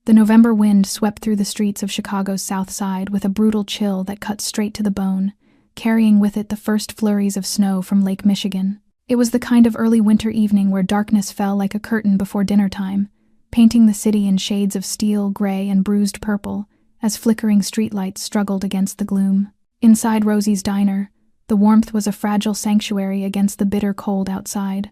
The November wind swept through the streets of Chicago's South Side with a brutal chill that cut straight to the bone, carrying with it the first flurries of snow from Lake Michigan. It was the kind of early winter evening where darkness fell like a curtain before dinner time, painting the city in shades of steel, gray, and bruised purple as flickering streetlights struggled against the gloom. Inside Rosie's diner, the warmth was a fragile sanctuary against the bitter cold outside.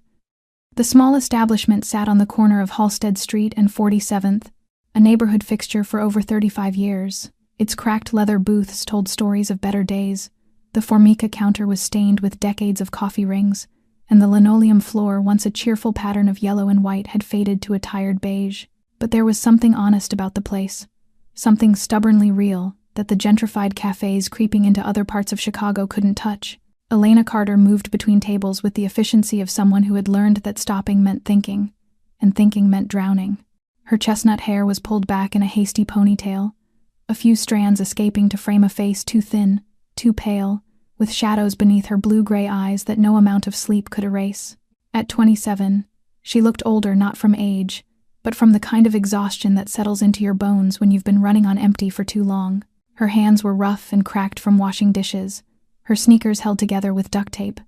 The small establishment sat on the corner of Halsted Street and 47th, a neighborhood fixture for over 35 years. Its cracked leather booths told stories of better days. The Formica counter was stained with decades of coffee rings, and the linoleum floor, once a cheerful pattern of yellow and white, had faded to a tired beige. But there was something honest about the place, something stubbornly real, that the gentrified cafes creeping into other parts of Chicago couldn't touch. Elena Carter moved between tables with the efficiency of someone who had learned that stopping meant thinking, and thinking meant drowning. Her chestnut hair was pulled back in a hasty ponytail, a few strands escaping to frame a face too thin, too pale, with shadows beneath her blue-gray eyes that no amount of sleep could erase. At 27, she looked older not from age, but from the kind of exhaustion that settles into your bones when you've been running on empty for too long. Her hands were rough and cracked from washing dishes, her sneakers held together with duct tape,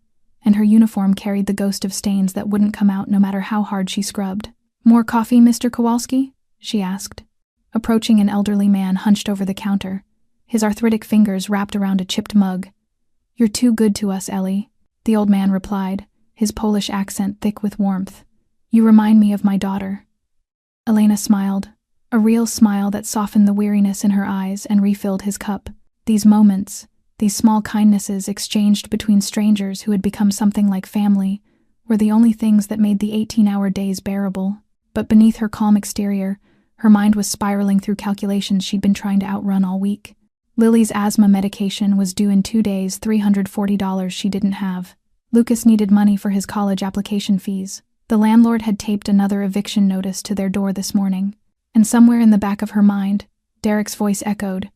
and her uniform carried the ghost of stains that wouldn't come out no matter how hard she scrubbed. "More coffee, Mr. Kowalski?" she asked, approaching an elderly man hunched over the counter, his arthritic fingers wrapped around a chipped mug. "You're too good to us, Ellie," the old man replied, his Polish accent thick with warmth. "You remind me of my daughter." Elena smiled, a real smile that softened the weariness in her eyes and refilled his cup. These moments, these small kindnesses exchanged between strangers who had become something like family, were the only things that made the 18-hour days bearable. But beneath her calm exterior, her mind was spiraling through calculations she'd been trying to outrun all week. Lily's asthma medication was due in 2 days, $340 she didn't have. Lucas needed money for his college application fees. The landlord had taped another eviction notice to their door this morning. And somewhere in the back of her mind, Derek's voice echoed,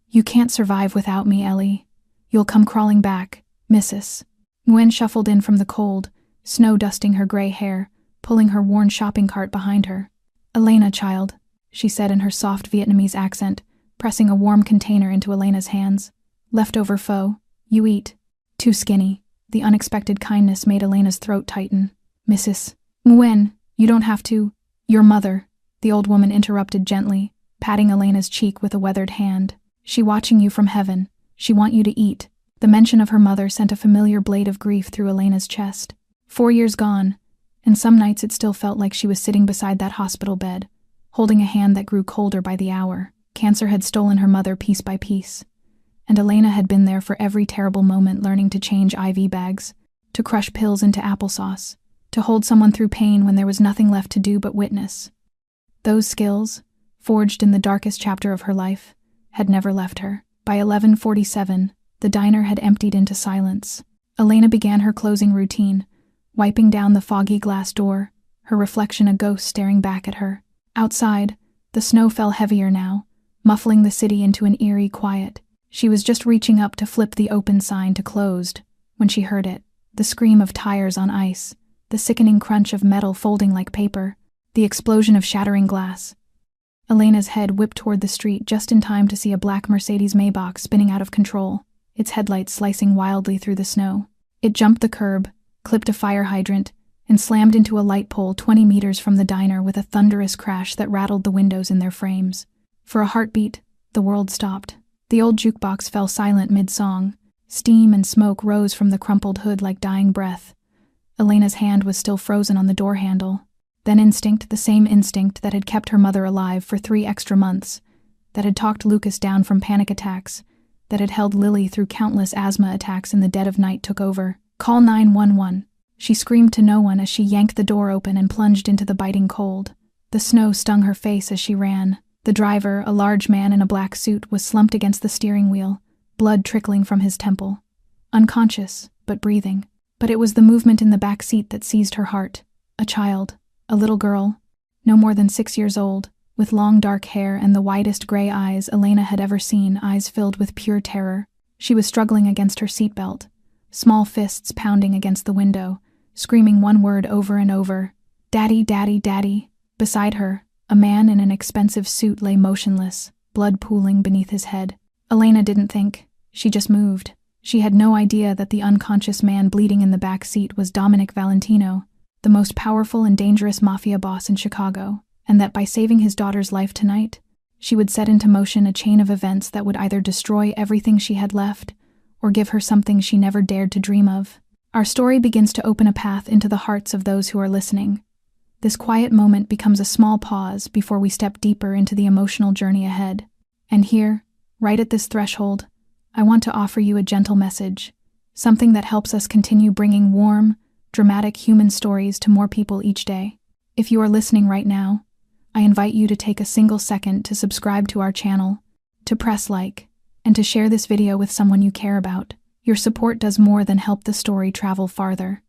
"You can't survive without me, Ellie. You'll come crawling back, Mrs." Nguyen shuffled in from the cold, snow dusting her gray hair, pulling her worn shopping cart behind her. "Elena, child," she said in her soft Vietnamese accent, pressing a warm container into Elena's hands. "Leftover pho. You eat." Too skinny. The unexpected kindness made Elena's throat tighten. "Mrs. Nguyen, you don't have to." "Your mother," the old woman interrupted gently, patting Elena's cheek with a weathered hand. "She watching you from heaven. She want you to eat." The mention of her mother sent a familiar blade of grief through Elena's chest. 4 years gone, and some nights it still felt like she was sitting beside that hospital bed, holding a hand that grew colder by the hour. Cancer had stolen her mother piece by piece, and Elena had been there for every terrible moment, learning to change IV bags, to crush pills into applesauce, to hold someone through pain when there was nothing left to do but witness. Those skills, forged in the darkest chapter of her life, had never left her. By 11:47, the diner had emptied into silence. Elena began her closing routine, wiping down the foggy glass door, her reflection a ghost staring back at her. Outside, the snow fell heavier now, muffling the city into an eerie quiet. She was just reaching up to flip the open sign to closed when she heard it, the scream of tires on ice, the sickening crunch of metal folding like paper, the explosion of shattering glass. Elena's head whipped toward the street just in time to see a black Mercedes Maybach spinning out of control, its headlights slicing wildly through the snow. It jumped the curb, clipped a fire hydrant, and slammed into a light pole 20 meters from the diner with a thunderous crash that rattled the windows in their frames. For a heartbeat, the world stopped. The old jukebox fell silent mid-song. Steam and smoke rose from the crumpled hood like dying breath. Elena's hand was still frozen on the door handle. Then instinct, the same instinct that had kept her mother alive for 3 extra months, that had talked Lucas down from panic attacks, that had held Lily through countless asthma attacks in the dead of night, took over. "Call 911. She screamed to no one as she yanked the door open and plunged into the biting cold. The snow stung her face as she ran. The driver, a large man in a black suit, was slumped against the steering wheel, blood trickling from his temple. Unconscious, but breathing. But it was the movement in the back seat that seized her heart. A child, a little girl, no more than 6 years old, with long dark hair and the widest gray eyes Elena had ever seen, eyes filled with pure terror. She was struggling against her seatbelt, small fists pounding against the window, screaming one word over and over, "Daddy, Daddy, Daddy." Beside her, A man in an expensive suit lay motionless, blood pooling beneath his head. Elena didn't think. She just moved. She had no idea that the unconscious man bleeding in the back seat was Dominic Valentino, the most powerful and dangerous mafia boss in Chicago, and that by saving his daughter's life tonight, she would set into motion a chain of events that would either destroy everything she had left or give her something she never dared to dream of. Our story begins to open a path into the hearts of those who are listening. This quiet moment becomes a small pause before we step deeper into the emotional journey ahead. And here, right at this threshold, I want to offer you a gentle message, something that helps us continue bringing warm, dramatic human stories to more people each day. If you are listening right now, I invite you to take a single second to subscribe to our channel, to press like, and to share this video with someone you care about. Your support does more than help the story travel farther.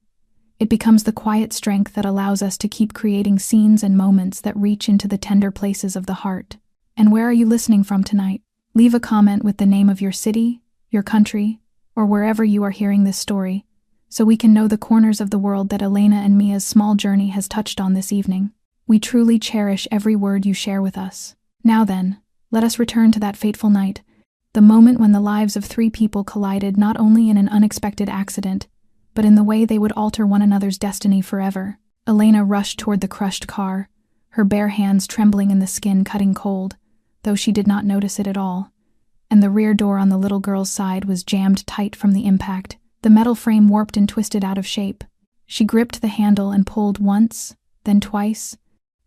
It becomes the quiet strength that allows us to keep creating scenes and moments that reach into the tender places of the heart. And where are you listening from tonight? Leave a comment with the name of your city, your country, or wherever you are hearing this story, so we can know the corners of the world that Elena and Mia's small journey has touched on this evening. We truly cherish every word you share with us. Now then, let us return to that fateful night, the moment when the lives of 3 people collided not only in an unexpected accident, but in the way they would alter one another's destiny forever. Elena rushed toward the crushed car, her bare hands trembling in the skin cutting cold, though she did not notice it at all, and the rear door on the little girl's side was jammed tight from the impact. The metal frame warped and twisted out of shape. She gripped the handle and pulled once, then twice,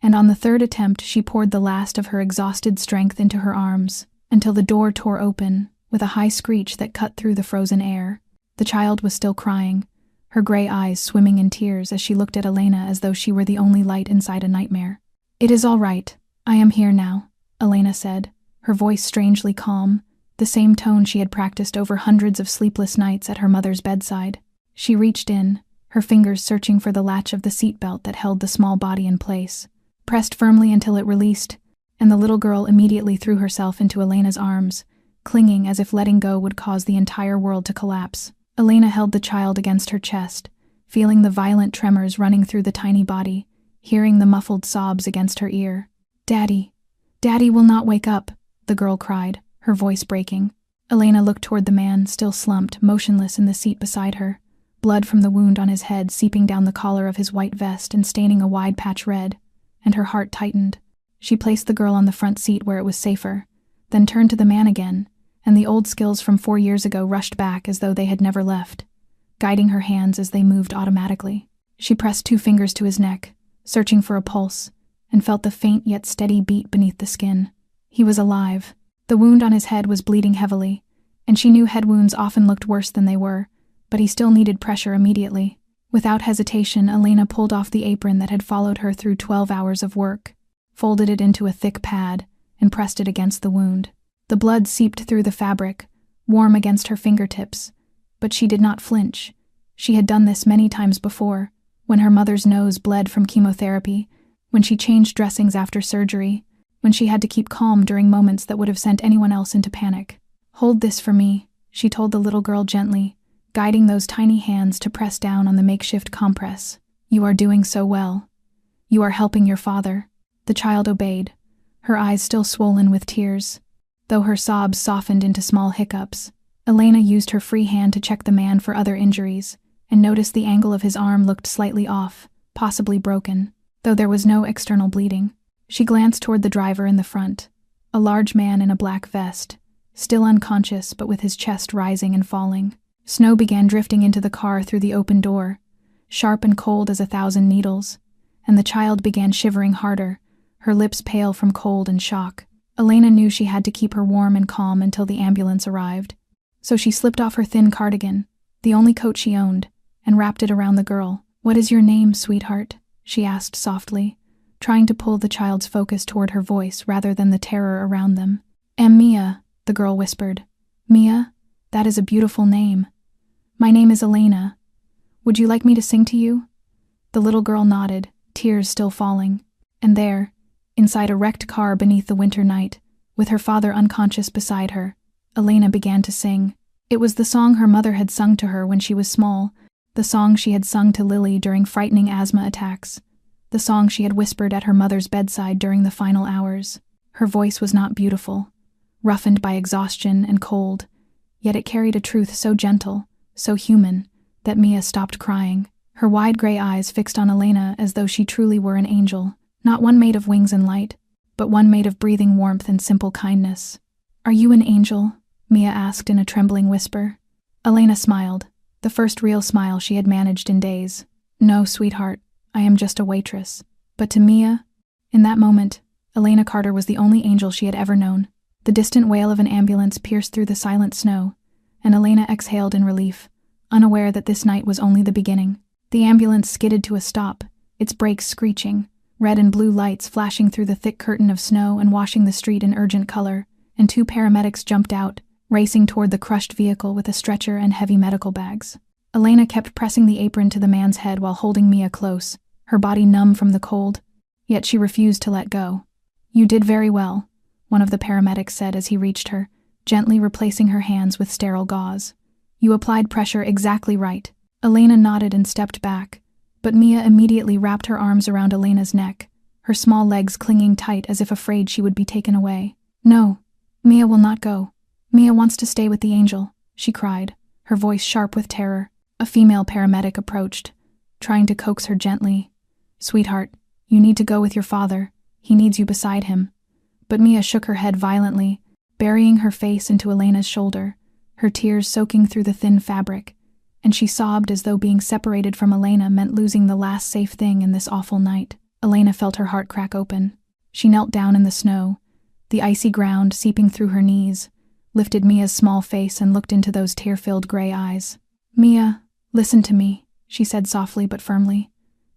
and on the third attempt she poured the last of her exhausted strength into her arms, until the door tore open, with a high screech that cut through the frozen air. The child was still crying, her gray eyes swimming in tears as she looked at Elena as though she were the only light inside a nightmare. "It is all right. I am here now," Elena said, her voice strangely calm, the same tone she had practiced over hundreds of sleepless nights at her mother's bedside. She reached in, her fingers searching for the latch of the seatbelt that held the small body in place, pressed firmly until it released, and the little girl immediately threw herself into Elena's arms, clinging as if letting go would cause the entire world to collapse. Elena held the child against her chest, feeling the violent tremors running through the tiny body, hearing the muffled sobs against her ear. "Daddy! Daddy will not wake up," the girl cried, her voice breaking. Elena looked toward the man, still slumped, motionless in the seat beside her, blood from the wound on his head seeping down the collar of his white vest and staining a wide patch red, and her heart tightened. She placed the girl on the front seat where it was safer, then turned to the man again, and the old skills from 4 years ago rushed back as though they had never left, guiding her hands as they moved automatically. She pressed 2 fingers to his neck, searching for a pulse, and felt the faint yet steady beat beneath the skin. He was alive. The wound on his head was bleeding heavily, and she knew head wounds often looked worse than they were, but he still needed pressure immediately. Without hesitation, Elena pulled off the apron that had followed her through 12 hours of work, folded it into a thick pad, and pressed it against the wound. The blood seeped through the fabric, warm against her fingertips, but she did not flinch. She had done this many times before, when her mother's nose bled from chemotherapy, when she changed dressings after surgery, when she had to keep calm during moments that would have sent anyone else into panic. "Hold this for me," she told the little girl gently, guiding those tiny hands to press down on the makeshift compress. "You are doing so well. You are helping your father." The child obeyed, her eyes still swollen with tears, though her sobs softened into small hiccups. Elena used her free hand to check the man for other injuries, and noticed the angle of his arm looked slightly off, possibly broken, though there was no external bleeding. She glanced toward the driver in the front, a large man in a black vest, still unconscious but with his chest rising and falling. Snow began drifting into the car through the open door, sharp and cold as 1,000 needles, and the child began shivering harder, her lips pale from cold and shock. Elena knew she had to keep her warm and calm until the ambulance arrived, so she slipped off her thin cardigan, the only coat she owned, and wrapped it around the girl. "What is your name, sweetheart?" she asked softly, trying to pull the child's focus toward her voice rather than the terror around them. "Am Mia," the girl whispered. "Mia? That is a beautiful name." "My name is Elena. Would you like me to sing to you?" The little girl nodded, tears still falling. And there, inside a wrecked car beneath the winter night, with her father unconscious beside her, Elena began to sing. It was the song her mother had sung to her when she was small, the song she had sung to Lily during frightening asthma attacks. the song she had whispered at her mother's bedside during the final hours. Her voice was not beautiful, roughened by exhaustion and cold, yet it carried a truth so gentle, so human, that Mia stopped crying, her wide gray eyes fixed on Elena as though she truly were an angel, not one made of wings and light, but one made of breathing warmth and simple kindness. "Are you an angel?" Mia asked in a trembling whisper. Elena smiled, the first real smile she had managed in days. "No, sweetheart, I am just a waitress." But to Mia, in that moment, Elena Carter was the only angel she had ever known. The distant wail of an ambulance pierced through the silent snow, and Elena exhaled in relief, unaware that this night was only the beginning. The ambulance skidded to a stop, its brakes screeching, red and blue lights flashing through the thick curtain of snow and washing the street in urgent color, and two paramedics jumped out, racing toward the crushed vehicle with a stretcher and heavy medical bags. Elena kept pressing the apron to the man's head while holding Mia close, her body numb from the cold, yet she refused to let go. "You did very well," one of the paramedics said as he reached her, gently replacing her hands with sterile gauze. "You applied pressure exactly right." Elena nodded and stepped back, but Mia immediately wrapped her arms around Elena's neck, her small legs clinging tight as if afraid she would be taken away. "No, Mia will not go. Mia wants to stay with the angel," she cried, her voice sharp with terror. A female paramedic approached, trying to coax her gently. "Sweetheart, you need to go with your father. He needs you beside him." But Mia shook her head violently, burying her face into Elena's shoulder, her tears soaking through the thin fabric, and she sobbed as though being separated from Elena meant losing the last safe thing in this awful night. Elena felt her heart crack open. She knelt down in the snow, the icy ground seeping through her knees, lifted Mia's small face and looked into those tear-filled gray eyes. "Mia, listen to me," she said softly but firmly.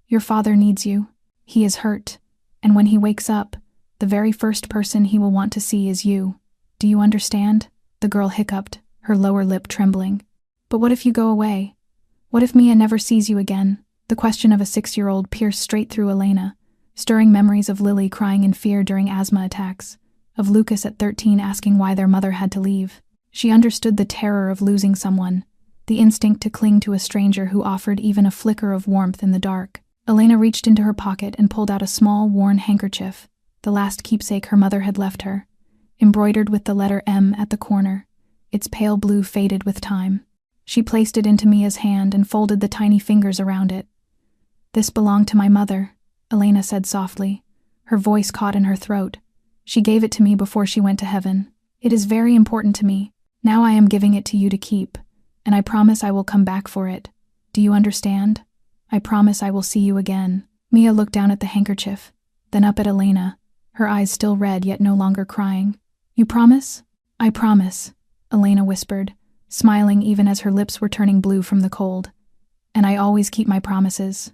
"Your father needs you. He is hurt, and when he wakes up, the very first person he will want to see is you. Do you understand?" The girl hiccuped, her lower lip trembling. "But what if you go away? What if Mia never sees you again?" The question of a 6-year-old pierced straight through Elena, stirring memories of Lily crying in fear during asthma attacks, of Lucas at 13 asking why their mother had to leave. She understood the terror of losing someone, the instinct to cling to a stranger who offered even a flicker of warmth in the dark. Elena reached into her pocket and pulled out a small, worn handkerchief, the last keepsake her mother had left her, embroidered with the letter M at the corner, its pale blue faded with time. She placed it into Mia's hand and folded the tiny fingers around it. "This belonged to my mother," Elena said softly, her voice caught in her throat. "She gave it to me before she went to heaven. It is very important to me. Now I am giving it to you to keep, and I promise I will come back for it. Do you understand? I promise I will see you again." Mia looked down at the handkerchief, then up at Elena, her eyes still red yet no longer crying. "You promise?" "I promise," Elena whispered, smiling even as her lips were turning blue from the cold. "And I always keep my promises."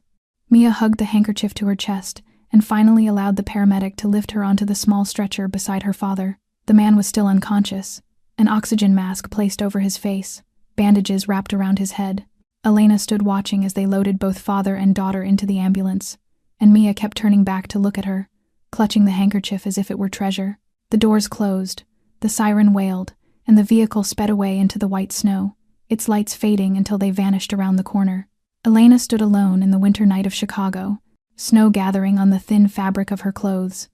Mia hugged the handkerchief to her chest and finally allowed the paramedic to lift her onto the small stretcher beside her father. The man was still unconscious, an oxygen mask placed over his face, bandages wrapped around his head. Elena stood watching as they loaded both father and daughter into the ambulance, and Mia kept turning back to look at her, clutching the handkerchief as if it were treasure. The doors closed, the siren wailed, and the vehicle sped away into the white snow, its lights fading until they vanished around the corner. Elena stood alone in the winter night of Chicago, snow gathering on the thin fabric of her clothes,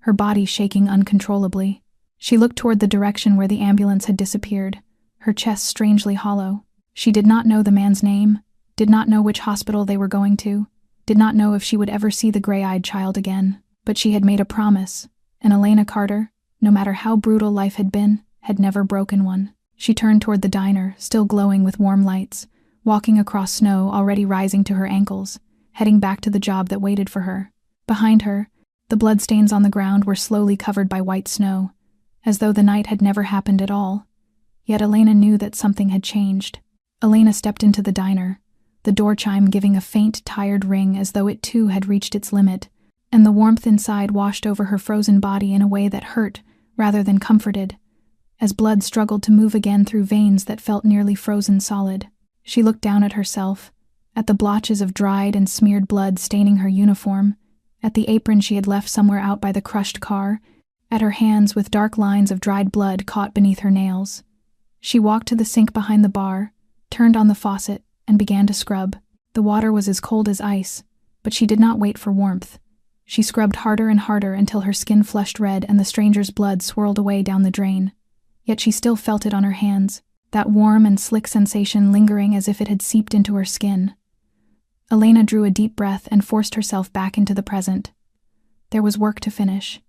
her body shaking uncontrollably. She looked toward the direction where the ambulance had disappeared, her chest strangely hollow. She did not know the man's name, did not know which hospital they were going to, did not know if she would ever see the gray-eyed child again. But she had made a promise, and Elena Carter, no matter how brutal life had been, had never broken one. She turned toward the diner, still glowing with warm lights, walking across snow already rising to her ankles, heading back to the job that waited for her. Behind her, the bloodstains on the ground were slowly covered by white snow, as though the night had never happened at all. Yet Elena knew that something had changed. Elena stepped into the diner, the door chime giving a faint, tired ring as though it too had reached its limit, and the warmth inside washed over her frozen body in a way that hurt rather than comforted, as blood struggled to move again through veins that felt nearly frozen solid. She looked down at herself, at the blotches of dried and smeared blood staining her uniform, at the apron she had left somewhere out by the crushed car, at her hands with dark lines of dried blood caught beneath her nails. She walked to the sink behind the bar, turned on the faucet, and began to scrub. The water was as cold as ice, But she did not wait for warmth. She scrubbed harder and harder until her skin flushed red and the stranger's blood swirled away down the drain. Yet she still felt it on her hands, that warm and slick sensation lingering as if it had seeped into her skin. Elena drew a deep breath and forced herself back into the present. There was work to finish.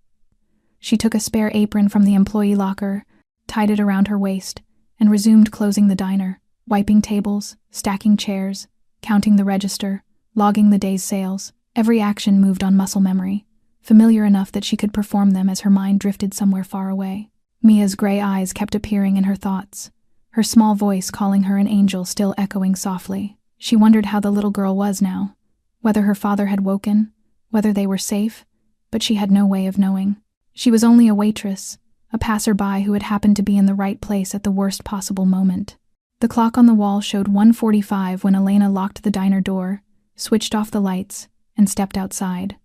She took a spare apron from the employee locker, tied it around her waist, and resumed closing the diner, wiping tables, stacking chairs, counting the register, logging the day's sales. Every action moved on muscle memory, familiar enough that she could perform them as her mind drifted somewhere far away. Mia's gray eyes kept appearing in her thoughts, her small voice calling her an angel still echoing softly. She wondered how the little girl was now, whether her father had woken, whether they were safe, but she had no way of knowing. She was only a waitress, a passerby who had happened to be in the right place at the worst possible moment. The clock on the wall showed 1:45 when Elena locked the diner door, switched off the lights, and stepped outside.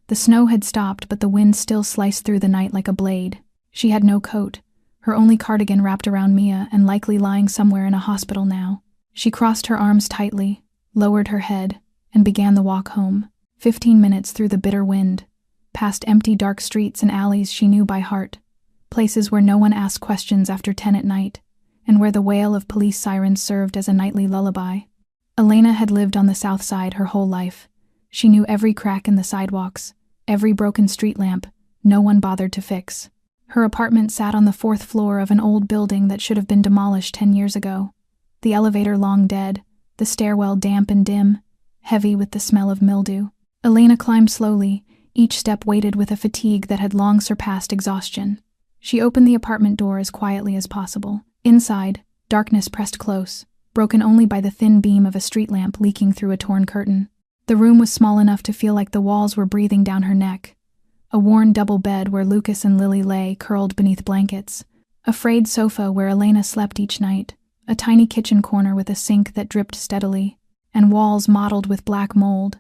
The snow had stopped, but the wind still sliced through the night like a blade. She had no coat, her only cardigan wrapped around Mia and likely lying somewhere in a hospital now. She crossed her arms tightly, lowered her head, and began the walk home. 15 minutes through the bitter wind, past empty dark streets and alleys she knew by heart, places where no one asked questions after 10 at night, and where the wail of police sirens served as a nightly lullaby. Elena had lived on the south side her whole life. She knew every crack in the sidewalks, every broken street lamp no one bothered to fix. Her apartment sat on the 4th floor of an old building that should have been demolished 10 years ago. The elevator long dead, the stairwell damp and dim, heavy with the smell of mildew. Elena climbed slowly, each step weighted with a fatigue that had long surpassed exhaustion. She opened the apartment door as quietly as possible. Inside, darkness pressed close, broken only by the thin beam of a street lamp leaking through a torn curtain. The room was small enough to feel like the walls were breathing down her neck. A worn double bed where Lucas and Lily lay curled beneath blankets. A frayed sofa where Elena slept each night. A tiny kitchen corner with a sink that dripped steadily, and walls mottled with black mold.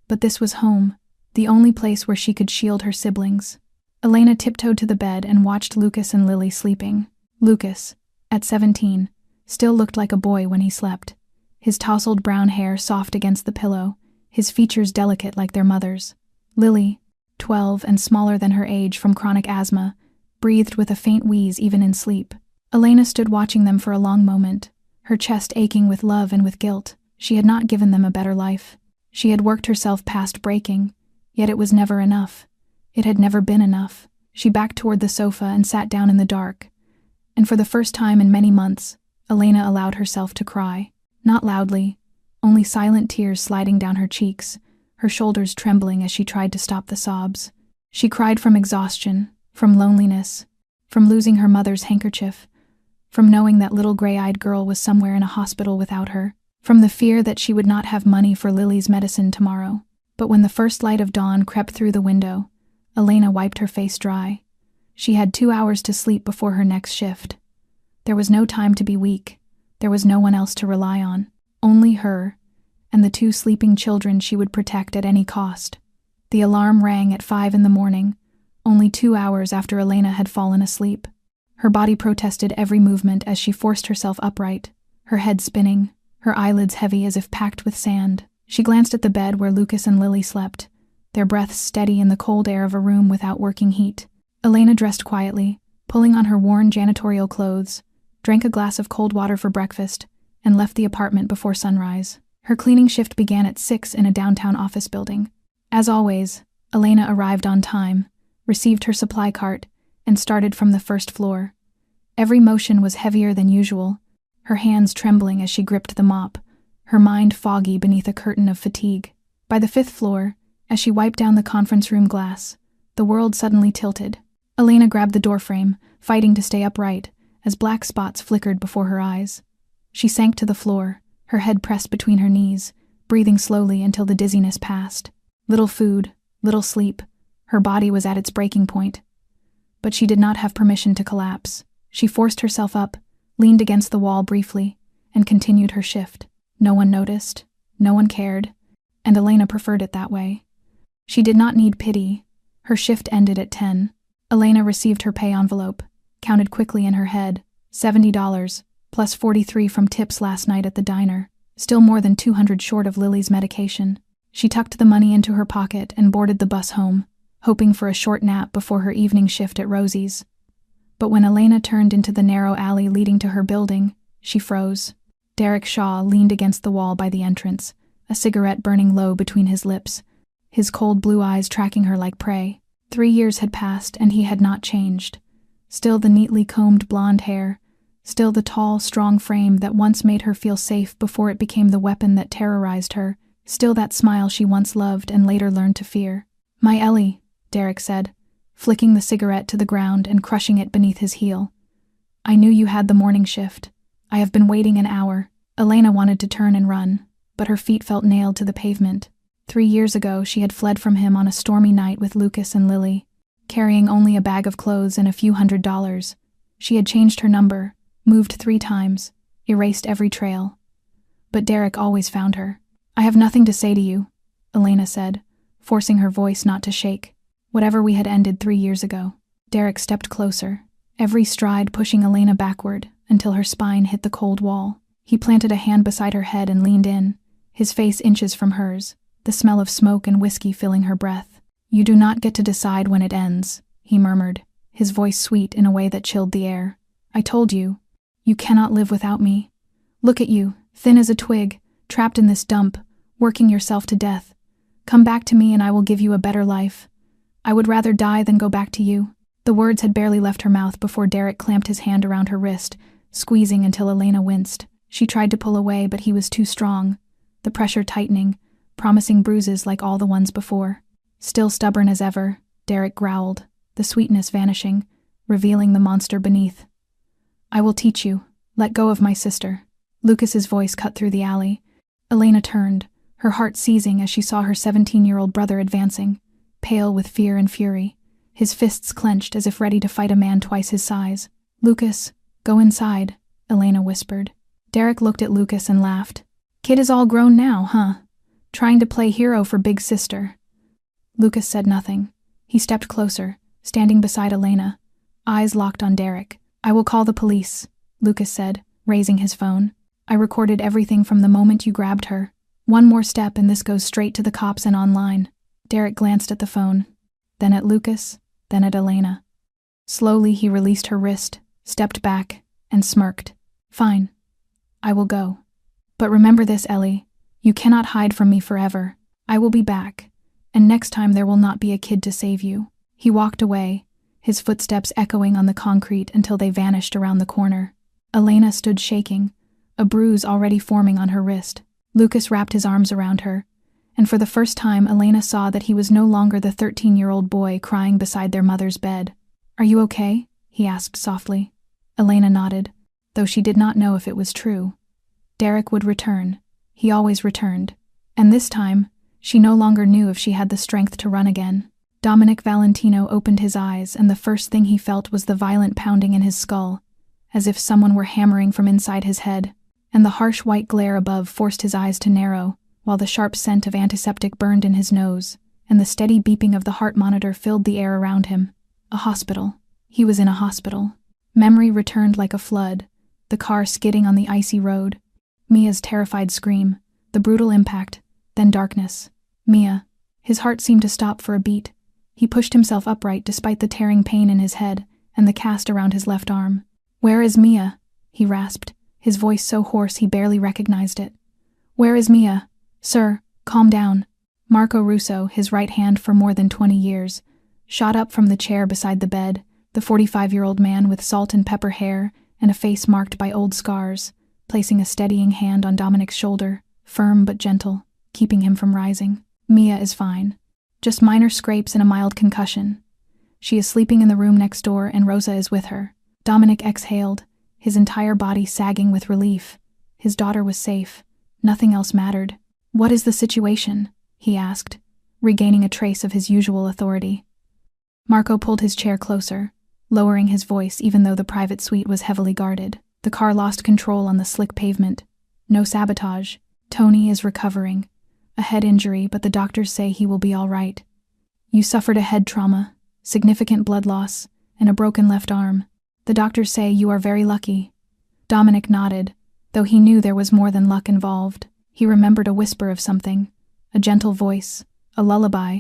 But this was home, the only place where she could shield her siblings. Elena tiptoed to the bed and watched Lucas and Lily sleeping. Lucas, at 17, still looked like a boy when he slept. His tousled brown hair soft against the pillow, his features delicate like their mother's. Lily, 12 and smaller than her age from chronic asthma, breathed with a faint wheeze even in sleep. Elena stood watching them for a long moment, her chest aching with love and with guilt. She had not given them a better life. She had worked herself past breaking, yet it was never enough. It had never been enough. She backed toward the sofa and sat down in the dark. And for the first time in many months, Elena allowed herself to cry. Not loudly, only silent tears sliding down her cheeks, her shoulders trembling as she tried to stop the sobs. She cried from exhaustion, from loneliness, from losing her mother's handkerchief, from knowing that little gray-eyed girl was somewhere in a hospital without her, from the fear that she would not have money for Lily's medicine tomorrow. But when the first light of dawn crept through the window, Elena wiped her face dry. She had 2 hours to sleep before her next shift. There was no time to be weak. There was no one else to rely on. Only her, and the 2 sleeping children she would protect at any cost. The alarm rang at 5 in the morning, only 2 hours after Elena had fallen asleep. Her body protested every movement as she forced herself upright, her head spinning, her eyelids heavy as if packed with sand. She glanced at the bed where Lucas and Lily slept, their breaths steady in the cold air of a room without working heat. Elena dressed quietly, pulling on her worn janitorial clothes, drank a glass of cold water for breakfast, and left the apartment before sunrise. Her cleaning shift began at 6 in a downtown office building. As always, Elena arrived on time, received her supply cart, and started from the 1st floor. Every motion was heavier than usual, her hands trembling as she gripped the mop, her mind foggy beneath a curtain of fatigue. By the 5th floor, as she wiped down the conference room glass, the world suddenly tilted. Elena grabbed the doorframe, fighting to stay upright, as black spots flickered before her eyes. She sank to the floor, her head pressed between her knees, breathing slowly until the dizziness passed. Little food, little sleep. Her body was at its breaking point. But she did not have permission to collapse. She forced herself up, leaned against the wall briefly, and continued her shift. No one noticed, no one cared, and Elena preferred it that way. She did not need pity. Her shift ended at 10. Elena received her pay envelope, counted quickly in her head, $70, plus 43 from tips last night at the diner, still more than 200 short of Lily's medication. She tucked the money into her pocket and boarded the bus home, hoping for a short nap before her evening shift at Rosie's. But when Elena turned into the narrow alley leading to her building, she froze. Derek Shaw leaned against the wall by the entrance, a cigarette burning low between his lips, his cold blue eyes tracking her like prey. 3 years had passed and he had not changed. Still the neatly combed blonde hair, still the tall, strong frame that once made her feel safe before it became the weapon that terrorized her, still that smile she once loved and later learned to fear. "My Ellie," Derek said, flicking the cigarette to the ground and crushing it beneath his heel. "I knew you had the morning shift. I have been waiting an hour." Elena wanted to turn and run, but her feet felt nailed to the pavement. 3 years ago, she had fled from him on a stormy night with Lucas and Lily, carrying only a bag of clothes and a few $100s. She had changed her number, moved 3 times, erased every trail. But Derek always found her. "I have nothing to say to you," Elena said, forcing her voice not to shake. "Whatever we had ended 3 years ago." Derek stepped closer, every stride pushing Elena backward until her spine hit the cold wall. He planted a hand beside her head and leaned in, his face inches from hers, the smell of smoke and whiskey filling her breath. "You do not get to decide when it ends," he murmured, his voice sweet in a way that chilled the air. "I told you, you cannot live without me. Look at you, thin as a twig, trapped in this dump, working yourself to death. Come back to me and I will give you a better life. I would rather die than go back to you." The words had barely left her mouth before Derek clamped his hand around her wrist, squeezing until Elena winced. She tried to pull away, but he was too strong, the pressure tightening, promising bruises like all the ones before. Still stubborn as ever, Derek growled, the sweetness vanishing, revealing the monster beneath. "I will teach you. Let go of my sister." Lucas's voice cut through the alley. Elena turned, her heart seizing as she saw her 17-year-old brother advancing, pale with fear and fury, his fists clenched as if ready to fight a man twice his size. "Lucas, go inside," Elena whispered. Derek looked at Lucas and laughed. "Kid is all grown now, huh? Trying to play hero for big sister." Lucas said nothing. He stepped closer, standing beside Elena, eyes locked on Derek. "I will call the police," Lucas said, raising his phone. "I recorded everything from the moment you grabbed her. One more step and this goes straight to the cops and online." Derek glanced at the phone, then at Lucas, then at Elena. Slowly he released her wrist, stepped back, and smirked. "Fine. I will go. But remember this, Ellie. You cannot hide from me forever. I will be back, and next time there will not be a kid to save you." He walked away, his footsteps echoing on the concrete until they vanished around the corner. Elena stood shaking, a bruise already forming on her wrist. Lucas wrapped his arms around her, and for the first time Elena saw that he was no longer the 13-year-old boy crying beside their mother's bed. "Are you okay?" he asked softly. Elena nodded, though she did not know if it was true. Derek would return. He always returned. And this time, she no longer knew if she had the strength to run again. Dominic Valentino opened his eyes, and the first thing he felt was the violent pounding in his skull, as if someone were hammering from inside his head, and the harsh white glare above forced his eyes to narrow, while the sharp scent of antiseptic burned in his nose, and the steady beeping of the heart monitor filled the air around him. A hospital. He was in a hospital. Memory returned like a flood, the car skidding on the icy road. Mia's terrified scream, the brutal impact, then darkness. Mia. His heart seemed to stop for a beat. He pushed himself upright despite the tearing pain in his head and the cast around his left arm. "Where is Mia?" he rasped, his voice so hoarse he barely recognized it. "Where is Mia? Sir, calm down." Marco Russo, his right hand for more than 20 years, shot up from the chair beside the bed, the 45-year-old man with salt and pepper hair and a face marked by old scars, placing a steadying hand on Dominic's shoulder, firm but gentle, keeping him from rising. "Mia is fine. Just minor scrapes and a mild concussion. She is sleeping in the room next door and Rosa is with her." Dominic exhaled, his entire body sagging with relief. His daughter was safe. Nothing else mattered. "What is the situation?" he asked, regaining a trace of his usual authority. Marco pulled his chair closer, lowering his voice even though the private suite was heavily guarded. "The car lost control on the slick pavement. No sabotage. Tony is recovering. A head injury, but the doctors say he will be all right. You suffered a head trauma, significant blood loss, and a broken left arm. The doctors say you are very lucky." Dominic nodded, though he knew there was more than luck involved. He remembered a whisper of something, A gentle voice, a lullaby,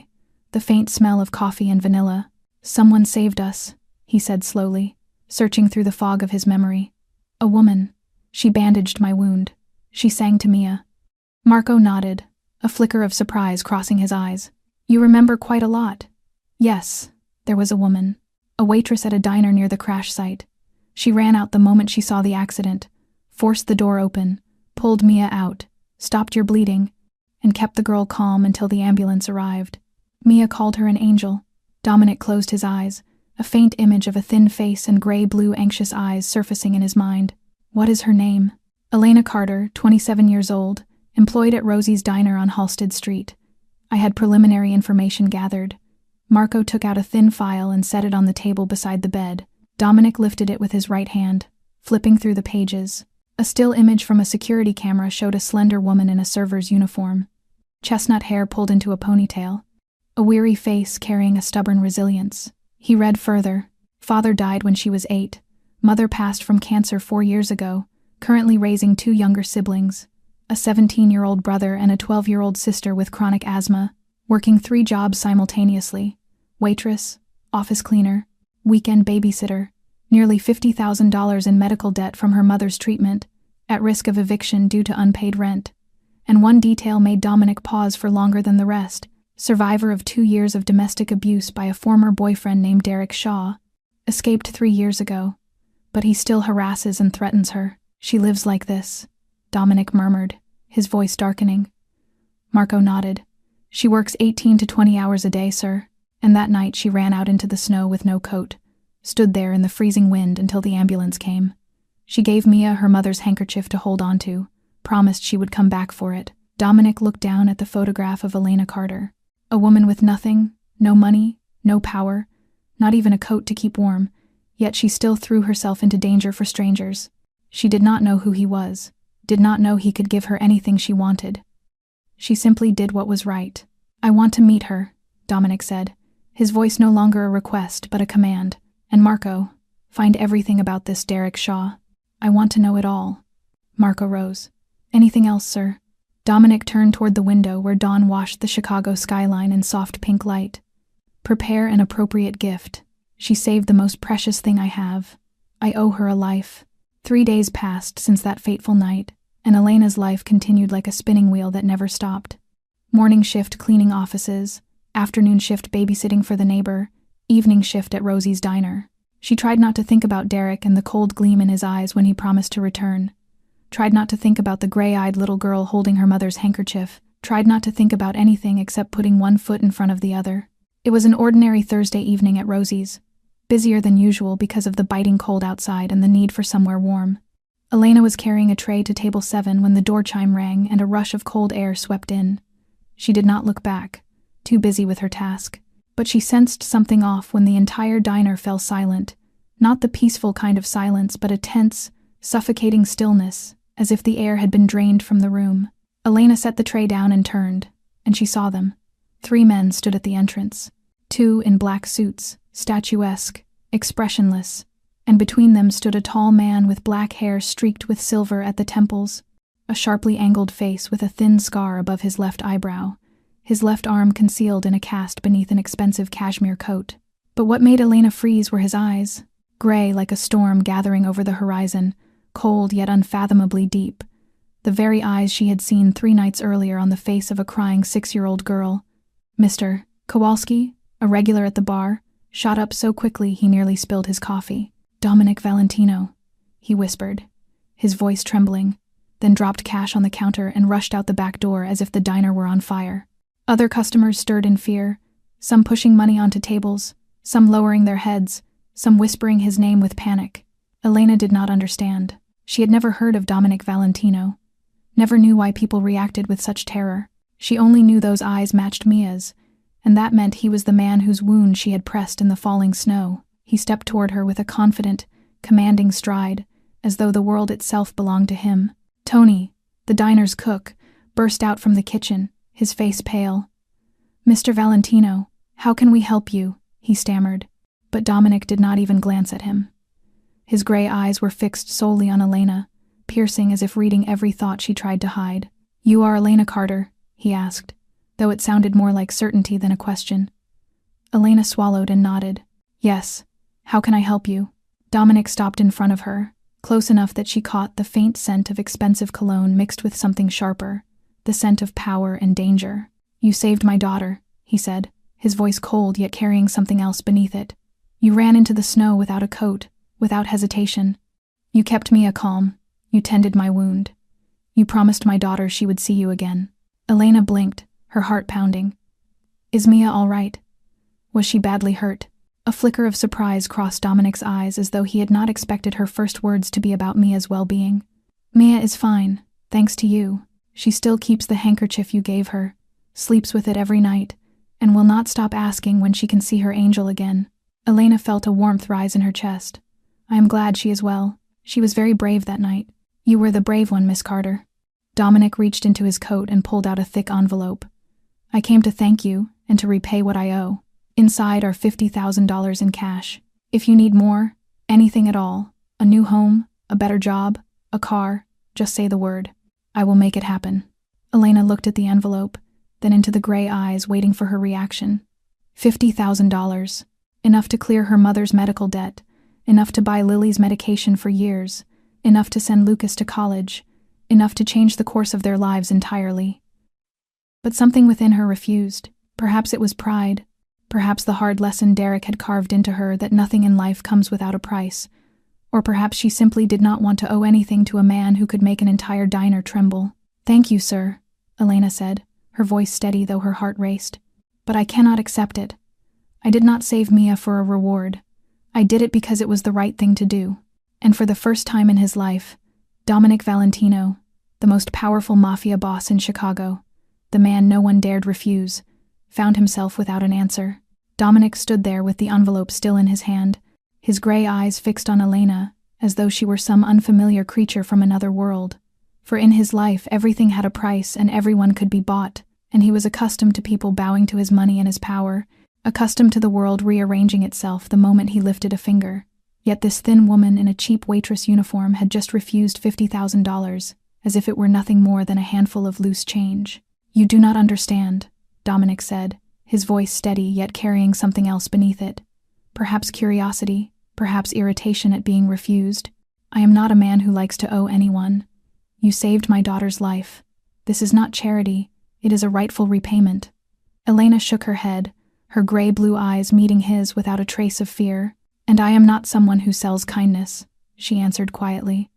the faint smell of coffee and vanilla. "Someone saved us," he said slowly, searching through the fog of his memory. "A woman. She bandaged my wound." She sang to Mia. Marco nodded, a flicker of surprise crossing his eyes. "You remember quite a lot." "Yes, there was a woman. A waitress at a diner near the crash site. She ran out the moment she saw the accident, forced the door open, pulled Mia out, stopped your bleeding, and kept the girl calm until the ambulance arrived. Mia called her an angel." Dominic closed his eyes, a faint image of a thin face and gray-blue anxious eyes surfacing in his mind. "What is her name?" "Elena Carter, 27 years old, employed at Rosie's Diner on Halsted Street. I had preliminary information gathered." Marco took out a thin file and set it on the table beside the bed. Dominic lifted it with his right hand, flipping through the pages. A still image from a security camera showed a slender woman in a server's uniform. Chestnut hair pulled into a ponytail. A weary face carrying a stubborn resilience. He read further. "Father died when she was 8. Mother passed from cancer 4 years ago, currently raising 2 younger siblings. A 17-year-old brother and a 12-year-old sister with chronic asthma. Working 3 jobs simultaneously. Waitress, office cleaner, weekend babysitter. Nearly $50,000 in medical debt from her mother's treatment. At risk of eviction due to unpaid rent." And one detail made Dominic pause for longer than the rest. "Survivor of 2 years of domestic abuse by a former boyfriend named Derek Shaw. Escaped 3 years ago. But he still harasses and threatens her. She lives like this," Dominic murmured, his voice darkening. Marco nodded. "She works 18 to 20 hours a day, sir. And that night she ran out into the snow with no coat. Stood there in the freezing wind until the ambulance came. She gave Mia her mother's handkerchief to hold on to, promised she would come back for it." Dominic looked down at the photograph of Elena Carter. A woman with nothing, no money, no power, not even a coat to keep warm, yet she still threw herself into danger for strangers. She did not know who he was, did not know he could give her anything she wanted. She simply did what was right. "I want to meet her," Dominic said, his voice no longer a request but a command. "And Marco, find everything about this Derek Shaw. I want to know it all." Marco rose. "Anything else, sir?" Dominic turned toward the window where dawn washed the Chicago skyline in soft pink light. "Prepare an appropriate gift. She saved the most precious thing I have. I owe her a life." 3 days passed since that fateful night, and Elena's life continued like a spinning wheel that never stopped. Morning shift cleaning offices, afternoon shift babysitting for the neighbor, evening shift at Rosie's Diner. She tried not to think about Derek and the cold gleam in his eyes when he promised to return. Tried not to think about the gray-eyed little girl holding her mother's handkerchief. Tried not to think about anything except putting one foot in front of the other. It was an ordinary Thursday evening at Rosie's, busier than usual because of the biting cold outside and the need for somewhere warm. Elena was carrying a tray to table 7 when the door chime rang and a rush of cold air swept in. She did not look back, too busy with her task. But she sensed something off when the entire diner fell silent, not the peaceful kind of silence, but a tense, suffocating stillness, as if the air had been drained from the room. Elena set the tray down and turned, and she saw them. 3 men stood at the entrance. 2 in black suits, statuesque, expressionless, and between them stood a tall man with black hair streaked with silver at the temples, a sharply angled face with a thin scar above his left eyebrow, his left arm concealed in a cast beneath an expensive cashmere coat. But what made Elena freeze were his eyes, gray like a storm gathering over the horizon, cold yet unfathomably deep, the very eyes she had seen 3 nights earlier on the face of a crying 6-year-old girl. "Mr. Kowalski," a regular at the bar, shot up so quickly he nearly spilled his coffee. "Dominic Valentino," he whispered, his voice trembling, then dropped cash on the counter and rushed out the back door as if the diner were on fire. Other customers stirred in fear, some pushing money onto tables, some lowering their heads, some whispering his name with panic. Elena did not understand. She had never heard of Dominic Valentino, never knew why people reacted with such terror. She only knew those eyes matched Mia's, and that meant he was the man whose wound she had pressed in the falling snow. He stepped toward her with a confident, commanding stride, as though the world itself belonged to him. Tony, the diner's cook, burst out from the kitchen, his face pale. "Mr. Valentino, how can we help you?" he stammered, but Dominic did not even glance at him. His gray eyes were fixed solely on Elena, piercing as if reading every thought she tried to hide. "You are Elena Carter?" he asked, though it sounded more like certainty than a question. Elena swallowed and nodded. Yes. How can I help you? Dominic stopped in front of her, close enough that she caught the faint scent of expensive cologne mixed with something sharper, the scent of power and danger. You saved my daughter, he said, his voice cold yet carrying something else beneath it. You ran into the snow without a coat, without hesitation. You kept Mia calm. You tended my wound. You promised my daughter she would see you again. Elena blinked, her heart pounding. Is Mia all right? Was she badly hurt? A flicker of surprise crossed Dominic's eyes as though he had not expected her first words to be about Mia's well-being. Mia is fine, thanks to you. She still keeps the handkerchief you gave her, sleeps with it every night, and will not stop asking when she can see her angel again. Elena felt a warmth rise in her chest. I am glad she is well. She was very brave that night. You were the brave one, Miss Carter. Dominic reached into his coat and pulled out a thick envelope. I came to thank you and to repay what I owe. Inside are $50,000 in cash. If you need more, anything at all, a new home, a better job, a car, just say the word. I will make it happen. Elena looked at the envelope, then into the gray eyes waiting for her reaction. $50,000. Enough to clear her mother's medical debt, enough to buy Lily's medication for years, enough to send Lucas to college, enough to change the course of their lives entirely. But something within her refused. Perhaps it was pride. Perhaps the hard lesson Derek had carved into her that nothing in life comes without a price. Or perhaps she simply did not want to owe anything to a man who could make an entire diner tremble. Thank you, sir, Elena said, her voice steady though her heart raced. But I cannot accept it. I did not save Mia for a reward. I did it because it was the right thing to do. And for the first time in his life, Dominic Valentino, the most powerful mafia boss in Chicago, the man no one dared refuse, found himself without an answer. Dominic stood there with the envelope still in his hand, his gray eyes fixed on Elena, as though she were some unfamiliar creature from another world. For in his life everything had a price and everyone could be bought, and he was accustomed to people bowing to his money and his power, accustomed to the world rearranging itself the moment he lifted a finger. Yet this thin woman in a cheap waitress uniform had just refused $50,000, as if it were nothing more than a handful of loose change. You do not understand, Dominic said, his voice steady yet carrying something else beneath it. Perhaps curiosity, perhaps irritation at being refused. I am not a man who likes to owe anyone. You saved my daughter's life. This is not charity, it is a rightful repayment. Elena shook her head, her gray-blue eyes meeting his without a trace of fear. And I am not someone who sells kindness, she answered quietly.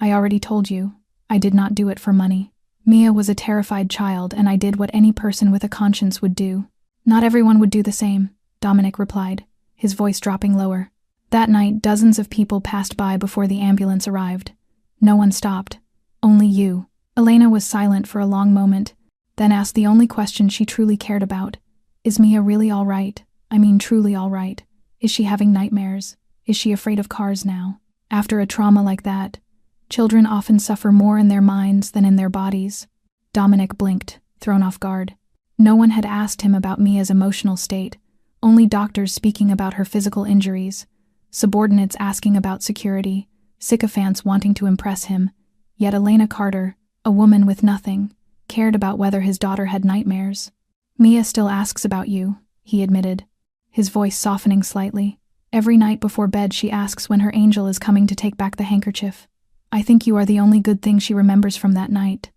I already told you, I did not do it for money. Mia was a terrified child, and I did what any person with a conscience would do. Not everyone would do the same, Dominic replied, his voice dropping lower. That night, dozens of people passed by before the ambulance arrived. No one stopped. Only you. Elena was silent for a long moment, then asked the only question she truly cared about. Is Mia really all right? I mean, truly all right. Is she having nightmares? Is she afraid of cars now? After a trauma like that, children often suffer more in their minds than in their bodies. Dominic blinked, thrown off guard. No one had asked him about Mia's emotional state, only doctors speaking about her physical injuries, subordinates asking about security, sycophants wanting to impress him. Yet Elena Carter, a woman with nothing, cared about whether his daughter had nightmares. Mia still asks about you, he admitted, his voice softening slightly. Every night before bed she asks when her angel is coming to take back the handkerchief. I think you are the only good thing she remembers from that night.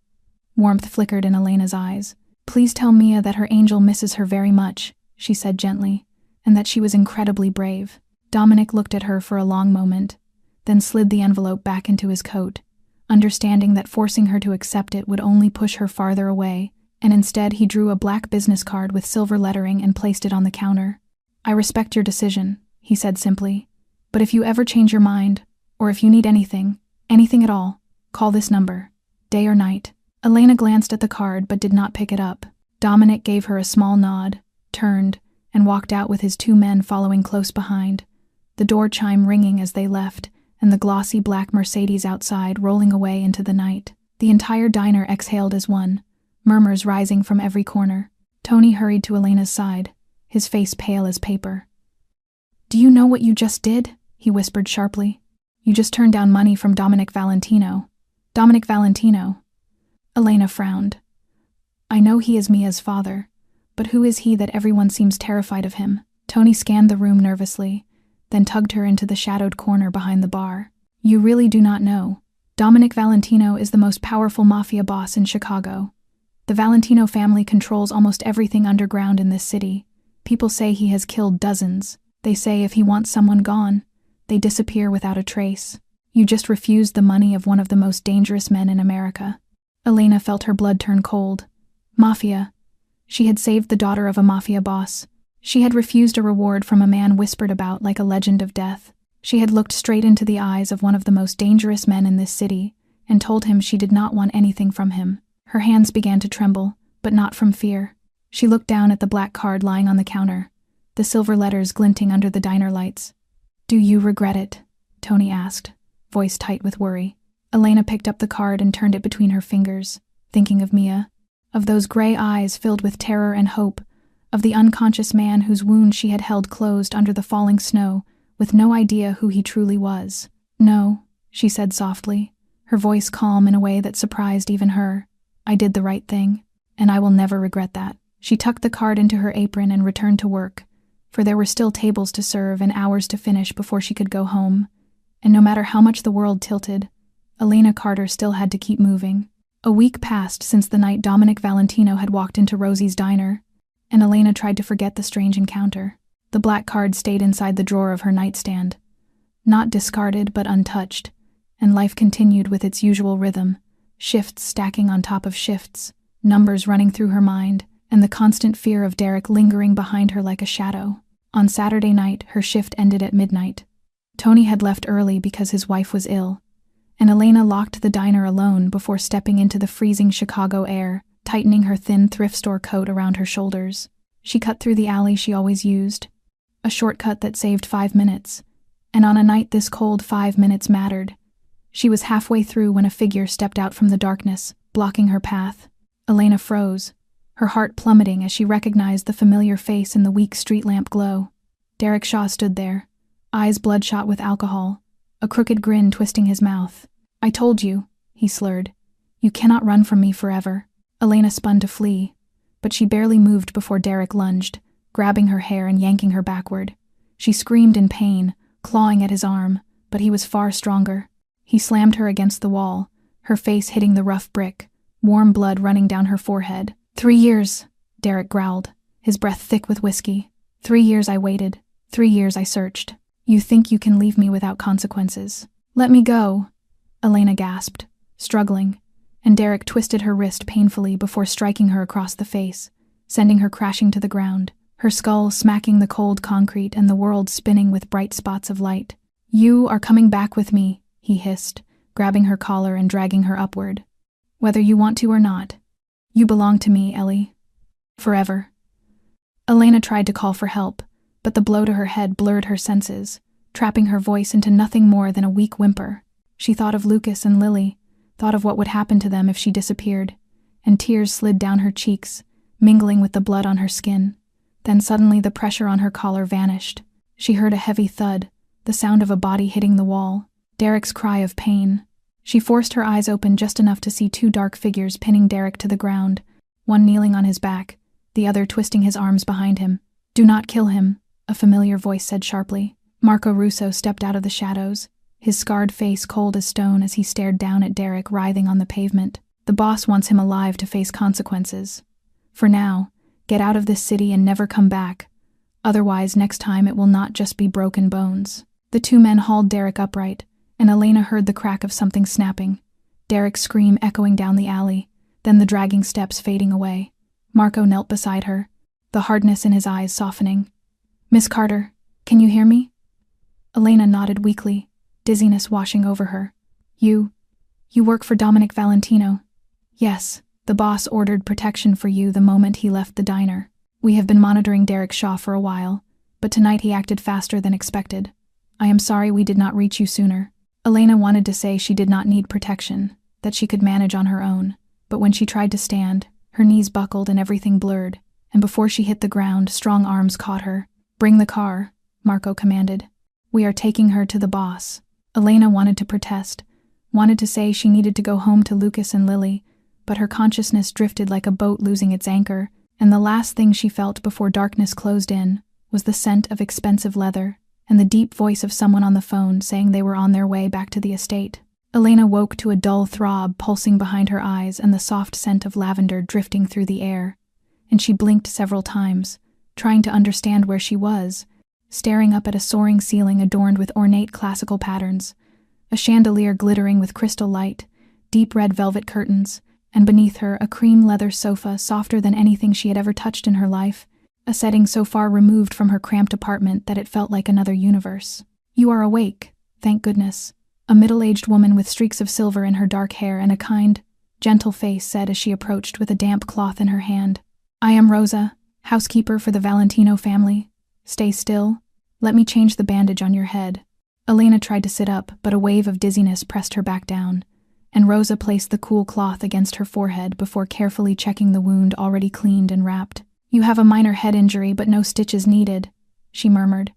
Warmth flickered in Elena's eyes. Please tell Mia that her angel misses her very much, she said gently, and that she was incredibly brave. Dominic looked at her for a long moment, then slid the envelope back into his coat, understanding that forcing her to accept it would only push her farther away, and instead he drew a black business card with silver lettering and placed it on the counter. I respect your decision, he said simply, but if you ever change your mind, or if you need anything at all, call this number, day or night. Elena glanced at the card but did not pick it up. Dominic gave her a small nod, turned, and walked out with his two men following close behind, the door chime ringing as they left, and the glossy black Mercedes outside rolling away into the night. The entire diner exhaled as one, murmurs rising from every corner. Tony hurried to Elena's side, his face pale as paper. Do you know what you just did? He whispered sharply. You just turned down money from Dominic Valentino. Dominic Valentino. Elena frowned. I know he is Mia's father, But who is he that everyone seems terrified of him? Tony scanned the room nervously, then tugged her into the shadowed corner behind the bar. You really do not know. Dominic Valentino is the most powerful mafia boss in Chicago. The Valentino family controls almost everything underground in this city. People say he has killed dozens. They say if he wants someone gone, they disappear without a trace. You just refused the money of one of the most dangerous men in America. Elena felt her blood turn cold. Mafia. She had saved the daughter of a mafia boss. She had refused a reward from a man whispered about like a legend of death. She had looked straight into the eyes of one of the most dangerous men in this city and told him she did not want anything from him. Her hands began to tremble, but not from fear. She looked down at the black card lying on the counter, the silver letters glinting under the diner lights. Do you regret it? Tony asked, voice tight with worry. Elena picked up the card and turned it between her fingers, thinking of Mia, of those gray eyes filled with terror and hope, of the unconscious man whose wound she had held closed under the falling snow, with no idea who he truly was. No, she said softly, her voice calm in a way that surprised even her. I did the right thing, and I will never regret that. She tucked the card into her apron and returned to work, for there were still tables to serve and hours to finish before she could go home. And no matter how much the world tilted, Elena Carter still had to keep moving. A week passed since the night Dominic Valentino had walked into Rosie's diner, and Elena tried to forget the strange encounter. The black card stayed inside the drawer of her nightstand, not discarded but untouched, and life continued with its usual rhythm, shifts stacking on top of shifts, numbers running through her mind, and the constant fear of Derek lingering behind her like a shadow. On Saturday night, her shift ended at midnight. Tony had left early because his wife was ill, and Elena locked the diner alone before stepping into the freezing Chicago air, tightening her thin thrift store coat around her shoulders. She cut through the alley she always used, a shortcut that saved 5 minutes, and on a night this cold 5 minutes mattered. She was halfway through when a figure stepped out from the darkness, blocking her path. Elena froze, her heart plummeting as she recognized the familiar face in the weak street lamp glow. Derek Shaw stood there, eyes bloodshot with alcohol, a crooked grin twisting his mouth. I told you, he slurred. You cannot run from me forever. Elena spun to flee, but she barely moved before Derek lunged, grabbing her hair and yanking her backward. She screamed in pain, clawing at his arm, but he was far stronger. He slammed her against the wall, her face hitting the rough brick, warm blood running down her forehead. 3 years, Derek growled, his breath thick with whiskey. 3 years I waited. 3 years I searched. You think you can leave me without consequences? Let me go, Elena gasped, struggling, and Derek twisted her wrist painfully before striking her across the face, sending her crashing to the ground, her skull smacking the cold concrete and the world spinning with bright spots of light. You are coming back with me, he hissed, grabbing her collar and dragging her upward. Whether you want to or not. You belong to me, Ellie. Forever. Elena tried to call for help, but the blow to her head blurred her senses, trapping her voice into nothing more than a weak whimper. She thought of Lucas and Lily, thought of what would happen to them if she disappeared, and tears slid down her cheeks, mingling with the blood on her skin. Then suddenly the pressure on her collar vanished. She heard a heavy thud, the sound of a body hitting the wall, Derek's cry of pain. She forced her eyes open just enough to see 2 dark figures pinning Derek to the ground, one kneeling on his back, the other twisting his arms behind him. Do not kill him, a familiar voice said sharply. Marco Russo stepped out of the shadows, his scarred face cold as stone as he stared down at Derek writhing on the pavement. The boss wants him alive to face consequences. For now, get out of this city and never come back. Otherwise, next time it will not just be broken bones. The 2 men hauled Derek upright, and Elena heard the crack of something snapping, Derek's scream echoing down the alley, then the dragging steps fading away. Marco knelt beside her, the hardness in his eyes softening. Miss Carter, can you hear me? Elena nodded weakly, dizziness washing over her. You work for Dominic Valentino. Yes, the boss ordered protection for you the moment he left the diner. We have been monitoring Derek Shaw for a while, but tonight he acted faster than expected. I am sorry we did not reach you sooner. Elena wanted to say she did not need protection, that she could manage on her own, but when she tried to stand, her knees buckled and everything blurred, and before she hit the ground, strong arms caught her. Bring the car, Marco commanded. We are taking her to the boss. Elena wanted to protest, wanted to say she needed to go home to Lucas and Lily, but her consciousness drifted like a boat losing its anchor, and the last thing she felt before darkness closed in was the scent of expensive leather and the deep voice of someone on the phone saying they were on their way back to the estate. Elena woke to a dull throb pulsing behind her eyes and the soft scent of lavender drifting through the air, and she blinked several times, trying to understand where she was, staring up at a soaring ceiling adorned with ornate classical patterns, a chandelier glittering with crystal light, deep red velvet curtains, and beneath her a cream leather sofa softer than anything she had ever touched in her life, a setting so far removed from her cramped apartment that it felt like another universe. "You are awake, thank goodness," a middle-aged woman with streaks of silver in her dark hair and a kind, gentle face said as she approached with a damp cloth in her hand. "I am Rosa, housekeeper for the Valentino family. Stay still. Let me change the bandage on your head." Elena tried to sit up, but a wave of dizziness pressed her back down, and Rosa placed the cool cloth against her forehead before carefully checking the wound already cleaned and wrapped. "You have a minor head injury, but no stitches needed," she murmured.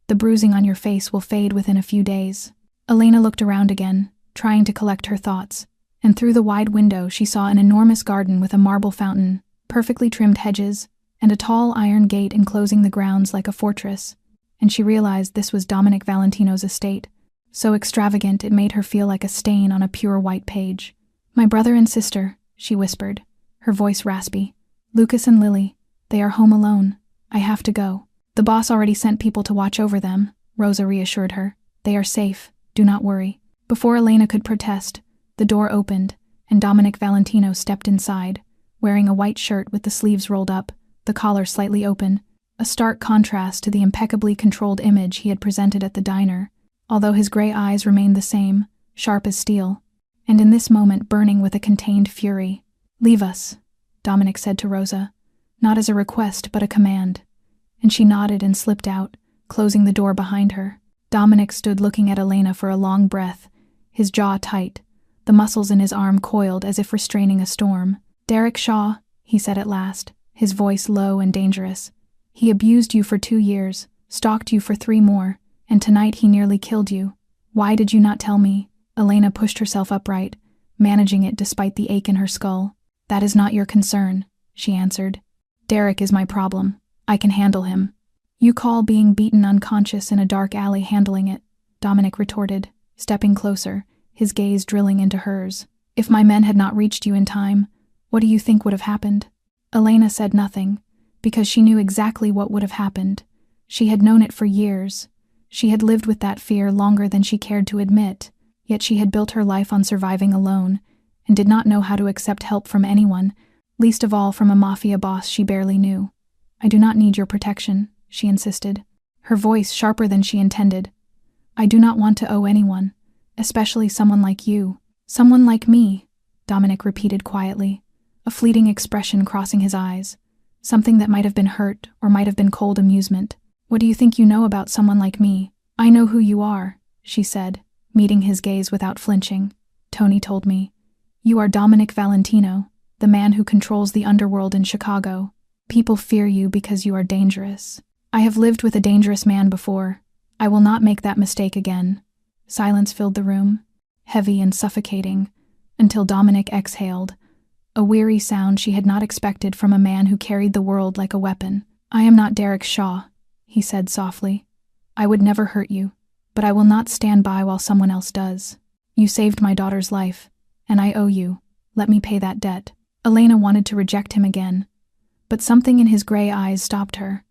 "The bruising on your face will fade within a few days." Elena looked around again, trying to collect her thoughts, and through the wide window she saw an enormous garden with a marble fountain, perfectly trimmed hedges, and a tall iron gate enclosing the grounds like a fortress, and she realized this was Dominic Valentino's estate, so extravagant it made her feel like a stain on a pure white page. "My brother and sister," she whispered, her voice raspy. "Lucas and Lily, they are home alone. I have to go." "The boss already sent people to watch over them," Rosa reassured her. "They are safe, do not worry." Before Elena could protest, the door opened, and Dominic Valentino stepped inside, wearing a white shirt with the sleeves rolled up, the collar slightly open, a stark contrast to the impeccably controlled image he had presented at the diner, although his gray eyes remained the same, sharp as steel, and in this moment burning with a contained fury. "Leave us," Dominic said to Rosa, not as a request but a command, and she nodded and slipped out, closing the door behind her. Dominic stood looking at Elena for a long breath, his jaw tight, the muscles in his arm coiled as if restraining a storm. "Derek Shaw," he said at last, his voice low and dangerous. "He abused you for 2 years, stalked you for 3 more, and tonight he nearly killed you. Why did you not tell me?" Elena pushed herself upright, managing it despite the ache in her skull. "That is not your concern," she answered. "Derek is my problem. I can handle him." "You call being beaten unconscious in a dark alley handling it," Dominic retorted, stepping closer, his gaze drilling into hers. "If my men had not reached you in time, what do you think would have happened?" Elena said nothing, because she knew exactly what would have happened. She had known it for years. She had lived with that fear longer than she cared to admit, yet she had built her life on surviving alone, and did not know how to accept help from anyone, least of all from a mafia boss she barely knew. "I do not need your protection," she insisted, her voice sharper than she intended. "I do not want to owe anyone, especially someone like you." "Someone like me," Dominic repeated quietly, a fleeting expression crossing his eyes, something that might have been hurt or might have been cold amusement. "What do you think you know about someone like me?" "I know who you are," she said, meeting his gaze without flinching. "Tony told me. You are Dominic Valentino, the man who controls the underworld in Chicago. People fear you because you are dangerous. I have lived with a dangerous man before. I will not make that mistake again." Silence filled the room, heavy and suffocating, until Dominic exhaled, a weary sound she had not expected from a man who carried the world like a weapon. "I am not Derek Shaw," he said softly. "I would never hurt you, but I will not stand by while someone else does. You saved my daughter's life, and I owe you. Let me pay that debt." Elena wanted to reject him again, but something in his gray eyes stopped her.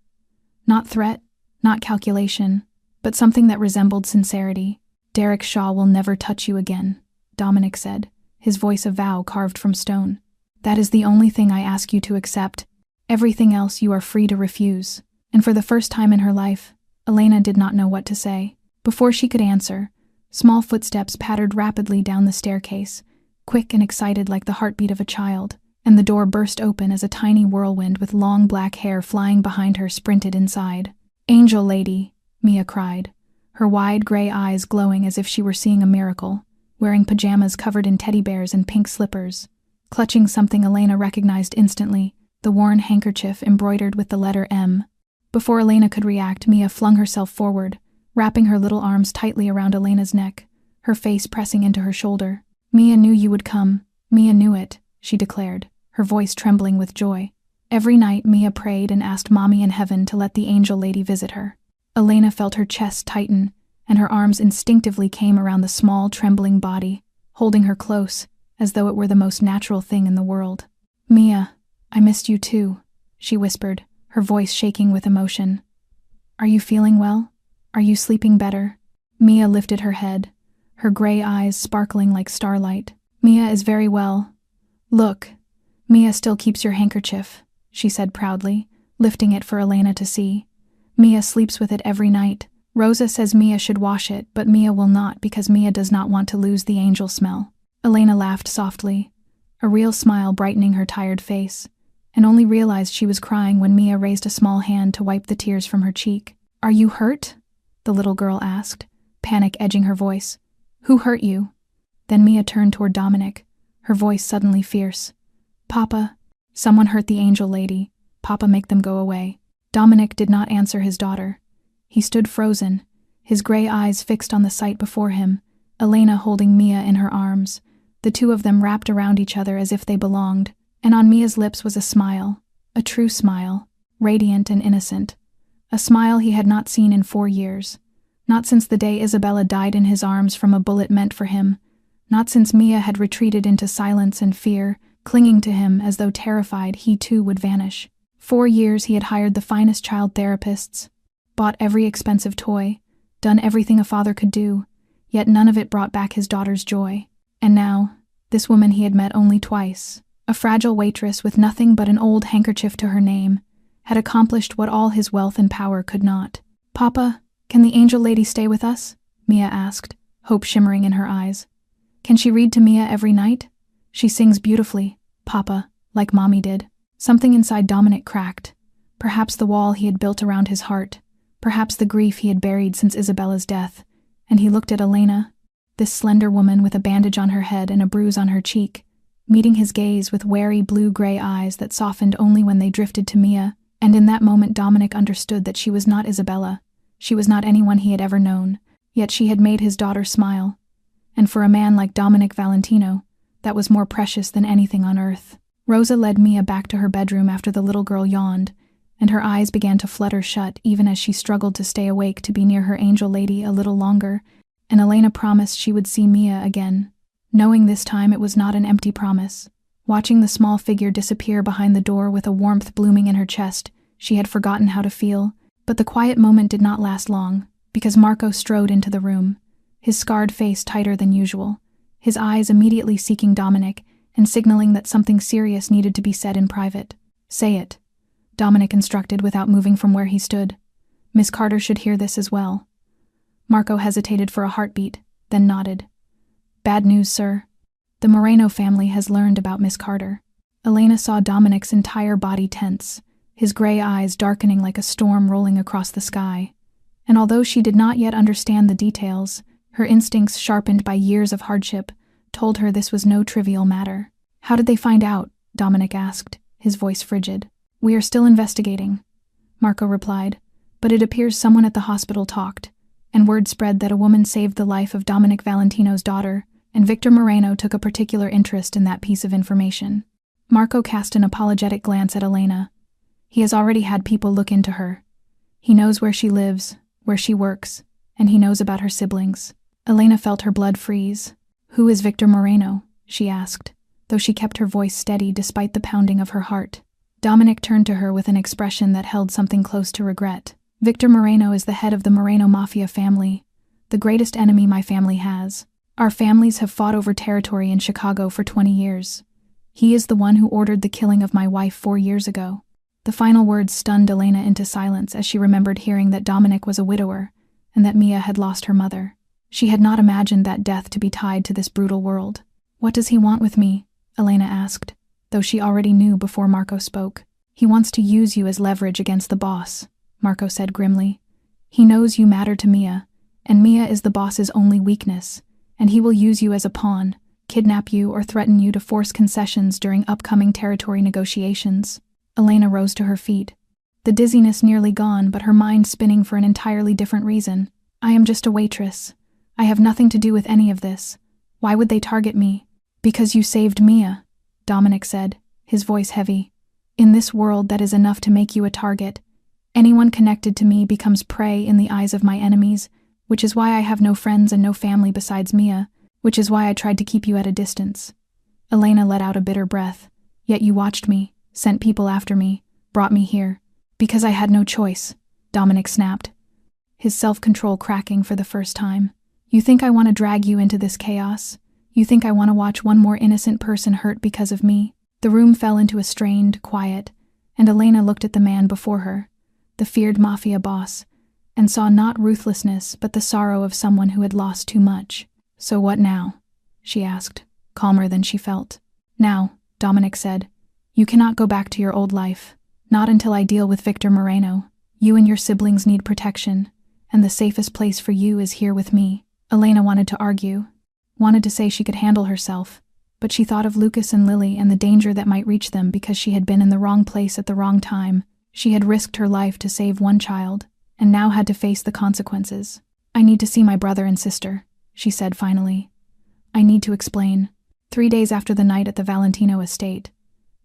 Not threat, not calculation, but something that resembled sincerity. "Derek Shaw will never touch you again," Dominic said, his voice a vow carved from stone. "That is the only thing I ask you to accept. Everything else you are free to refuse." And for the first time in her life, Elena did not know what to say. Before she could answer, small footsteps pattered rapidly down the staircase, quick and excited like the heartbeat of a child, and the door burst open as a tiny whirlwind with long black hair flying behind her sprinted inside. "Angel lady," Mia cried, her wide gray eyes glowing as if she were seeing a miracle, wearing pajamas covered in teddy bears and pink slippers, clutching something Elena recognized instantly, the worn handkerchief embroidered with the letter M. Before Elena could react, Mia flung herself forward, wrapping her little arms tightly around Elena's neck, her face pressing into her shoulder. "Mia knew you would come. Mia knew it," she declared, her voice trembling with joy. Every night, Mia prayed and asked Mommy in heaven to let the angel lady visit her. Elena felt her chest tighten, and her arms instinctively came around the small, trembling body, holding her close, as though it were the most natural thing in the world. "Mia, I missed you too," she whispered, her voice shaking with emotion. "Are you feeling well? Are you sleeping better?" Mia lifted her head, her gray eyes sparkling like starlight. "Mia is very well. Look, Mia still keeps your handkerchief," she said proudly, lifting it for Elena to see. "Mia sleeps with it every night. Rosa says Mia should wash it, but Mia will not because Mia does not want to lose the angel smell." Elena laughed softly, a real smile brightening her tired face, and only realized she was crying when Mia raised a small hand to wipe the tears from her cheek. "Are you hurt?" the little girl asked, panic edging her voice. "Who hurt you?" Then Mia turned toward Dominic, her voice suddenly fierce. "Papa, someone hurt the angel lady. Papa, make them go away." Dominic did not answer his daughter. He stood frozen, his gray eyes fixed on the sight before him, Elena holding Mia in her arms, the two of them wrapped around each other as if they belonged, and on Mia's lips was a smile, a true smile, radiant and innocent, a smile he had not seen in 4 years, not since the day Isabella died in his arms from a bullet meant for him, not since Mia had retreated into silence and fear, clinging to him as though terrified he too would vanish. 4 years he had hired the finest child therapists, bought every expensive toy, done everything a father could do, yet none of it brought back his daughter's joy. And now, this woman he had met only twice, a fragile waitress with nothing but an old handkerchief to her name, had accomplished what all his wealth and power could not. "Papa, can the angel lady stay with us?" Mia asked, hope shimmering in her eyes. "Can she read to Mia every night? She sings beautifully, Papa, like Mommy did." Something inside Dominic cracked, perhaps the wall he had built around his heart, perhaps the grief he had buried since Isabella's death, and he looked at Elena, this slender woman with a bandage on her head and a bruise on her cheek, meeting his gaze with wary blue-gray eyes that softened only when they drifted to Mia, and in that moment Dominic understood that she was not Isabella, she was not anyone he had ever known, yet she had made his daughter smile, and for a man like Dominic Valentino, that was more precious than anything on earth. Rosa led Mia back to her bedroom after the little girl yawned, and her eyes began to flutter shut even as she struggled to stay awake to be near her angel lady a little longer, and Elena promised she would see Mia again, knowing this time it was not an empty promise. Watching the small figure disappear behind the door with a warmth blooming in her chest, she had forgotten how to feel, but the quiet moment did not last long, because Marco strode into the room, his scarred face tighter than usual, his eyes immediately seeking Dominic and signaling that something serious needed to be said in private. "Say it," Dominic instructed without moving from where he stood. "Miss Carter should hear this as well." Marco hesitated for a heartbeat, then nodded. "Bad news, sir. The Moreno family has learned about Miss Carter." Elena saw Dominic's entire body tense, his gray eyes darkening like a storm rolling across the sky, and although she did not yet understand the details, her instincts sharpened by years of hardship told her this was no trivial matter. "How did they find out?" Dominic asked, his voice frigid. "We are still investigating," Marco replied, "but it appears someone at the hospital talked, and word spread that a woman saved the life of Dominic Valentino's daughter, and Victor Moreno took a particular interest in that piece of information." Marco cast an apologetic glance at Elena. "He has already had people look into her. He knows where she lives, where she works, and he knows about her siblings." Elena felt her blood freeze. "Who is Victor Moreno?" she asked, though she kept her voice steady despite the pounding of her heart. Dominic turned to her with an expression that held something close to regret. "Victor Moreno is the head of the Moreno Mafia family, the greatest enemy my family has. Our families have fought over territory in Chicago for 20 years. He is the one who ordered the killing of my wife 4 years ago." The final words stunned Elena into silence as she remembered hearing that Dominic was a widower and that Mia had lost her mother. She had not imagined that death to be tied to this brutal world. "What does he want with me?" Elena asked, though she already knew before Marco spoke. "He wants to use you as leverage against the boss," Marco said grimly. "He knows you matter to Mia, and Mia is the boss's only weakness, and he will use you as a pawn, kidnap you or threaten you to force concessions during upcoming territory negotiations." Elena rose to her feet, the dizziness nearly gone but her mind spinning for an entirely different reason. "I am just a waitress. I have nothing to do with any of this. Why would they target me?" "Because you saved Mia," Dominic said, his voice heavy. In this world that is enough to make you a target. Anyone connected to me becomes prey in the eyes of my enemies, which is why I have no friends and no family besides Mia, which is why I tried to keep you at a distance." Elena let out a bitter breath. "Yet you watched me, sent people after me, brought me here. Because I had no choice," Dominic snapped, his self-control cracking for the first time. "You think I want to drag you into this chaos? You think I want to watch one more innocent person hurt because of me?" The room fell into a strained quiet, and Elena looked at the man before her, the feared mafia boss, and saw not ruthlessness but the sorrow of someone who had lost too much. "So what now?" she asked, calmer than she felt. "Now," Dominic said, "you cannot go back to your old life. Not until I deal with Victor Moreno. You and your siblings need protection, and the safest place for you is here with me." Elena wanted to argue, wanted to say she could handle herself, but she thought of Lucas and Lily and the danger that might reach them because she had been in the wrong place at the wrong time. She had risked her life to save one child, and now had to face the consequences. "I need to see my brother and sister," she said finally. "I need to explain." 3 days after the night at the Valentino estate,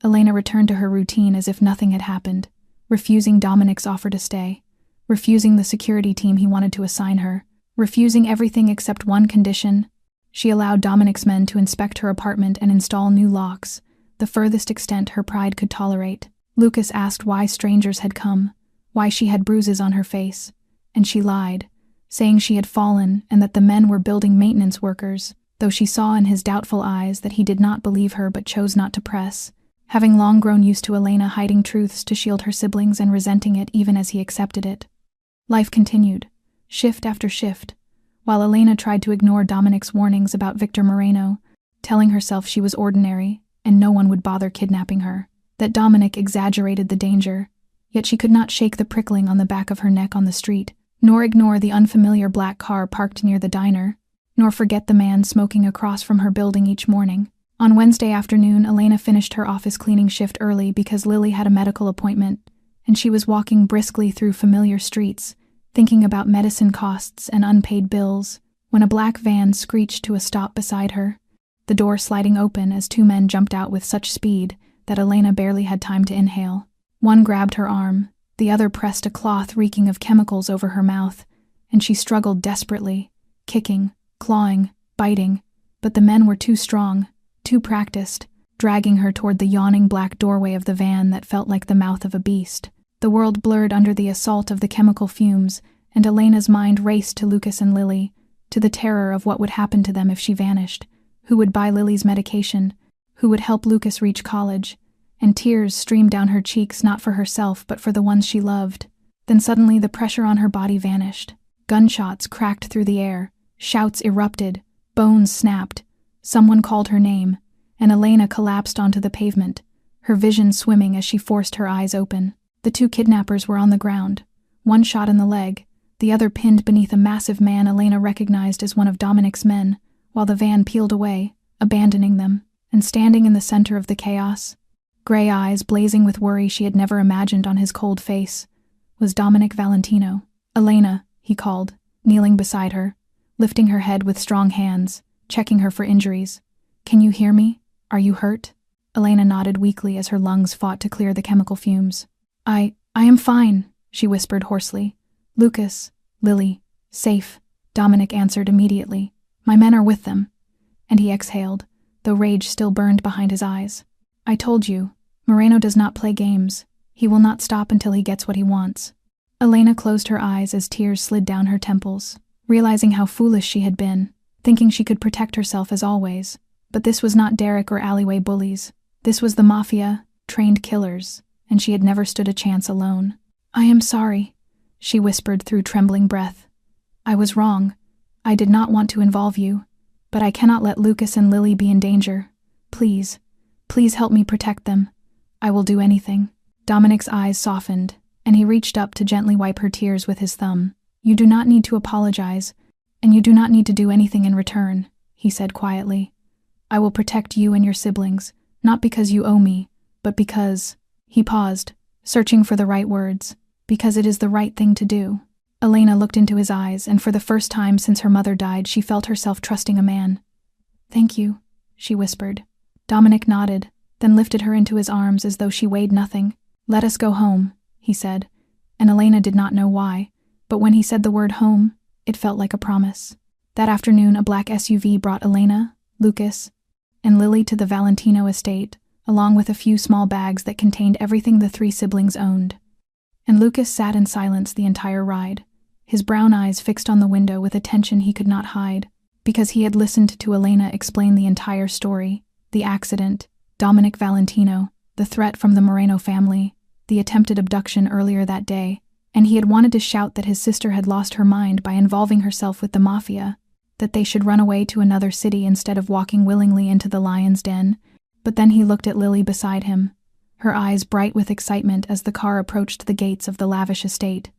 Elena returned to her routine as if nothing had happened, refusing Dominic's offer to stay, refusing the security team he wanted to assign her, refusing everything except one condition. She allowed Dominic's men to inspect her apartment and install new locks, the furthest extent her pride could tolerate. Lucas asked why strangers had come, why she had bruises on her face, and she lied, saying she had fallen and that the men were building maintenance workers, though she saw in his doubtful eyes that he did not believe her but chose not to press, having long grown used to Elena hiding truths to shield her siblings and resenting it even as he accepted it. Life continued, shift after shift, while Elena tried to ignore Dominic's warnings about Victor Moreno, telling herself she was ordinary and no one would bother kidnapping her, that Dominic exaggerated the danger, yet she could not shake the prickling on the back of her neck on the street, nor ignore the unfamiliar black car parked near the diner, nor forget the man smoking across from her building each morning. On Wednesday afternoon, Elena finished her office cleaning shift early because Lily had a medical appointment, and she was walking briskly through familiar streets, thinking about medicine costs and unpaid bills, when a black van screeched to a stop beside her, the door sliding open as 2 men jumped out with such speed that Elena barely had time to inhale. One grabbed her arm, the other pressed a cloth reeking of chemicals over her mouth, and she struggled desperately, kicking, clawing, biting, but the men were too strong, too practiced, dragging her toward the yawning black doorway of the van that felt like the mouth of a beast. The world blurred under the assault of the chemical fumes, and Elena's mind raced to Lucas and Lily, to the terror of what would happen to them if she vanished, who would buy Lily's medication, who would help Lucas reach college, and tears streamed down her cheeks not for herself but for the ones she loved. Then suddenly the pressure on her body vanished. Gunshots cracked through the air, shouts erupted, bones snapped, someone called her name, and Elena collapsed onto the pavement, her vision swimming as she forced her eyes open. The 2 kidnappers were on the ground, one shot in the leg, the other pinned beneath a massive man Elena recognized as one of Dominic's men, while the van peeled away, abandoning them, and standing in the center of the chaos, gray eyes blazing with worry she had never imagined on his cold face, was Dominic Valentino. "Elena," he called, kneeling beside her, lifting her head with strong hands, checking her for injuries. "Can you hear me? Are you hurt?" Elena nodded weakly as her lungs fought to clear the chemical fumes. I am fine," she whispered hoarsely. "Lucas, Lily, safe," Dominic answered immediately. "My men are with them." And he exhaled, though rage still burned behind his eyes. "I told you, Moreno does not play games. He will not stop until he gets what he wants." Elena closed her eyes as tears slid down her temples, realizing how foolish she had been, thinking she could protect herself as always. But this was not Derek or alleyway bullies. This was the mafia, trained killers, and she had never stood a chance alone. "I am sorry," she whispered through trembling breath. "I was wrong. I did not want to involve you, but I cannot let Lucas and Lily be in danger. Please, please help me protect them. I will do anything." Dominic's eyes softened, and he reached up to gently wipe her tears with his thumb. "You do not need to apologize, and you do not need to do anything in return," he said quietly. "I will protect you and your siblings, not because you owe me, but because—" He paused, searching for the right words. "Because it is the right thing to do." Elena looked into his eyes, and for the first time since her mother died, she felt herself trusting a man. "Thank you," she whispered. Dominic nodded, then lifted her into his arms as though she weighed nothing. "Let us go home," he said, and Elena did not know why, but when he said the word home, it felt like a promise. That afternoon, a black SUV brought Elena, Lucas, and Lily to the Valentino estate, along with a few small bags that contained everything the three siblings owned. And Lucas sat in silence the entire ride, his brown eyes fixed on the window with attention he could not hide, because he had listened to Elena explain the entire story, the accident, Dominic Valentino, the threat from the Moreno family, the attempted abduction earlier that day, and he had wanted to shout that his sister had lost her mind by involving herself with the mafia, that they should run away to another city instead of walking willingly into the lion's den. But then he looked at Lily beside him, her eyes bright with excitement as the car approached the gates of the lavish estate,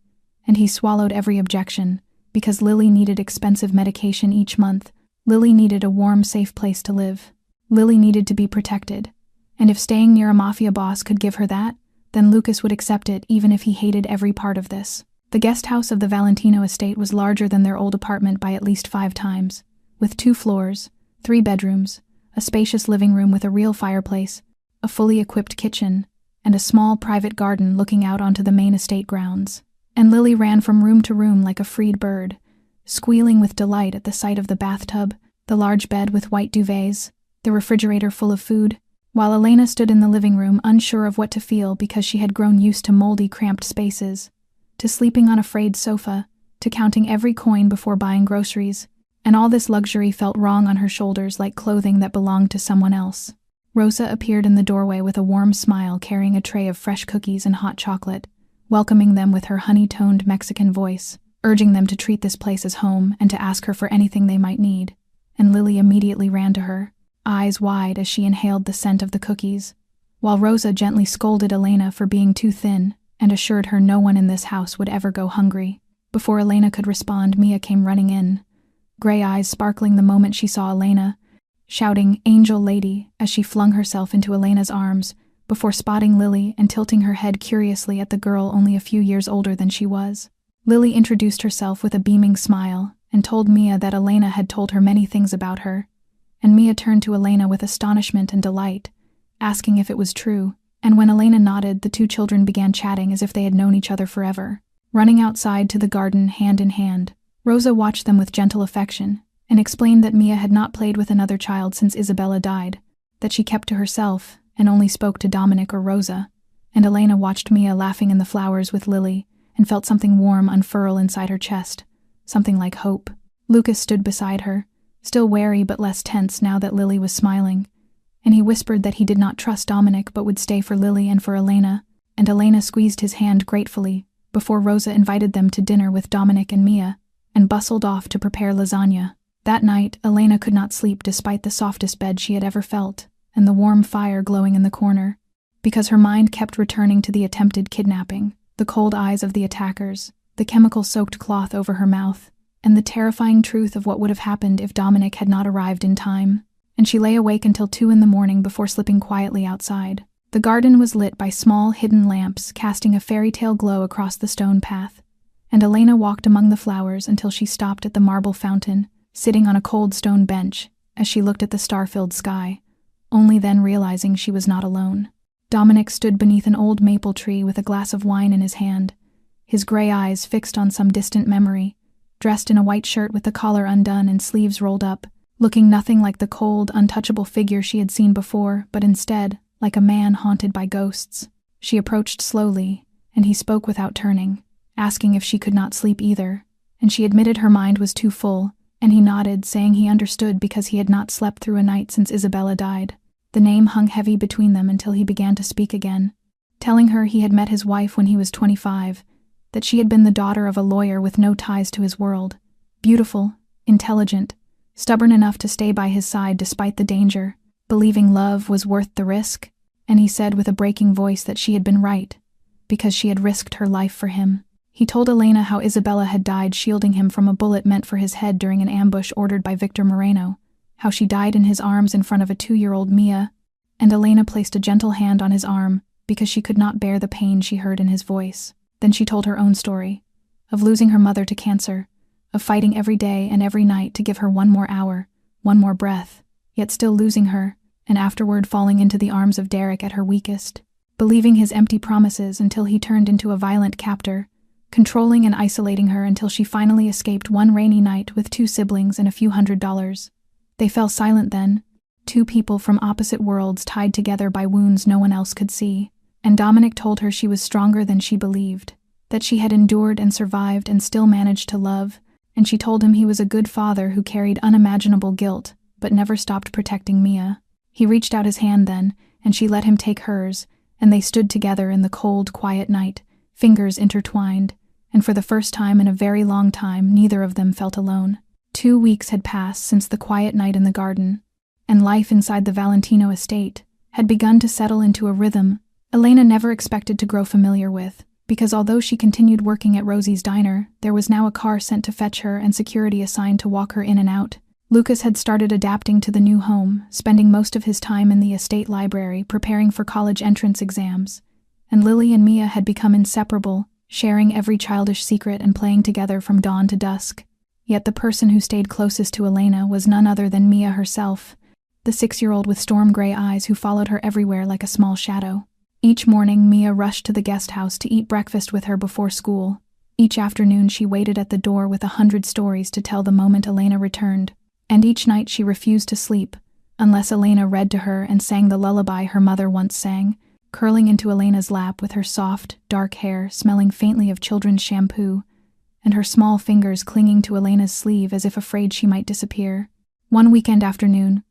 and he swallowed every objection, because Lily needed expensive medication each month. Lily needed a warm, safe place to live. Lily needed to be protected, and if staying near a mafia boss could give her that, then Lucas would accept it even if he hated every part of this. The guest house of the Valentino estate was larger than their old apartment by at least 5 times, with 2 floors, 3 bedrooms, a spacious living room with a real fireplace, a fully equipped kitchen, and a small private garden looking out onto the main estate grounds. And Lily ran from room to room like a freed bird, squealing with delight at the sight of the bathtub, the large bed with white duvets, the refrigerator full of food, while Elena stood in the living room unsure of what to feel because she had grown used to moldy, cramped spaces, to sleeping on a frayed sofa, to counting every coin before buying groceries, and all this luxury felt wrong on her shoulders like clothing that belonged to someone else. Rosa appeared in the doorway with a warm smile carrying a tray of fresh cookies and hot chocolate, welcoming them with her honey-toned Mexican voice, urging them to treat this place as home and to ask her for anything they might need. And Lily immediately ran to her, eyes wide as she inhaled the scent of the cookies, while Rosa gently scolded Elena for being too thin and assured her no one in this house would ever go hungry. Before Elena could respond, Mia came running in, gray eyes sparkling the moment she saw Elena, shouting, "Angel Lady," as she flung herself into Elena's arms, before spotting Lily and tilting her head curiously at the girl only a few years older than she was. Lily introduced herself with a beaming smile and told Mia that Elena had told her many things about her, and Mia turned to Elena with astonishment and delight, asking if it was true, and when Elena nodded, the 2 children began chatting as if they had known each other forever. Running outside to the garden hand in hand, Rosa watched them with gentle affection and explained that Mia had not played with another child since Isabella died, that she kept to herself and only spoke to Dominic or Rosa, and Elena watched Mia laughing in the flowers with Lily and felt something warm unfurl inside her chest, something like hope. Lucas stood beside her, still wary but less tense now that Lily was smiling, and he whispered that he did not trust Dominic but would stay for Lily and for Elena, and Elena squeezed his hand gratefully before Rosa invited them to dinner with Dominic and Mia, and bustled off to prepare lasagna. That night, Elena could not sleep despite the softest bed she had ever felt, and the warm fire glowing in the corner, because her mind kept returning to the attempted kidnapping, the cold eyes of the attackers, the chemical-soaked cloth over her mouth, and the terrifying truth of what would have happened if Dominic had not arrived in time. And she lay awake until 2 in the morning before slipping quietly outside. The garden was lit by small, hidden lamps casting a fairy-tale glow across the stone path, and Elena walked among the flowers until she stopped at the marble fountain, sitting on a cold stone bench as she looked at the star-filled sky, only then realizing she was not alone. Dominic stood beneath an old maple tree with a glass of wine in his hand, his gray eyes fixed on some distant memory, dressed in a white shirt with the collar undone and sleeves rolled up, looking nothing like the cold, untouchable figure she had seen before, but instead, like a man haunted by ghosts. She approached slowly, and he spoke without turning, asking if she could not sleep either, and she admitted her mind was too full, and he nodded, saying he understood because he had not slept through a night since Isabella died. The name hung heavy between them until he began to speak again, telling her he had met his wife when he was 25, that she had been the daughter of a lawyer with no ties to his world, beautiful, intelligent, stubborn enough to stay by his side despite the danger, believing love was worth the risk, and he said with a breaking voice that she had been right, because she had risked her life for him. He told Elena how Isabella had died shielding him from a bullet meant for his head during an ambush ordered by Victor Moreno, how she died in his arms in front of a 2-year-old Mia, and Elena placed a gentle hand on his arm because she could not bear the pain she heard in his voice. Then she told her own story, of losing her mother to cancer, of fighting every day and every night to give her one more hour, one more breath, yet still losing her, and afterward falling into the arms of Derek at her weakest, believing his empty promises until he turned into a violent captor, controlling and isolating her until she finally escaped one rainy night with 2 siblings and a few $100s. They fell silent then, 2 people from opposite worlds tied together by wounds no one else could see, and Dominic told her she was stronger than she believed, that she had endured and survived and still managed to love, and she told him he was a good father who carried unimaginable guilt but never stopped protecting Mia. He reached out his hand then, and she let him take hers, and they stood together in the cold, quiet night, fingers intertwined, and for the first time in a very long time neither of them felt alone. 2 weeks had passed since the quiet night in the garden, and life inside the Valentino estate had begun to settle into a rhythm Elena never expected to grow familiar with, because although she continued working at Rosie's diner, there was now a car sent to fetch her and security assigned to walk her in and out. Lucas had started adapting to the new home, spending most of his time in the estate library preparing for college entrance exams, and Lily and Mia had become inseparable, sharing every childish secret and playing together from dawn to dusk. Yet the person who stayed closest to Elena was none other than Mia herself, the 6-year-old with storm-gray eyes who followed her everywhere like a small shadow. Each morning, Mia rushed to the guest house to eat breakfast with her before school. Each afternoon, she waited at the door with 100 stories to tell the moment Elena returned. And each night she refused to sleep, unless Elena read to her and sang the lullaby her mother once sang, curling into Elena's lap with her soft, dark hair smelling faintly of children's shampoo, and her small fingers clinging to Elena's sleeve as if afraid she might disappear. One weekend afternoon,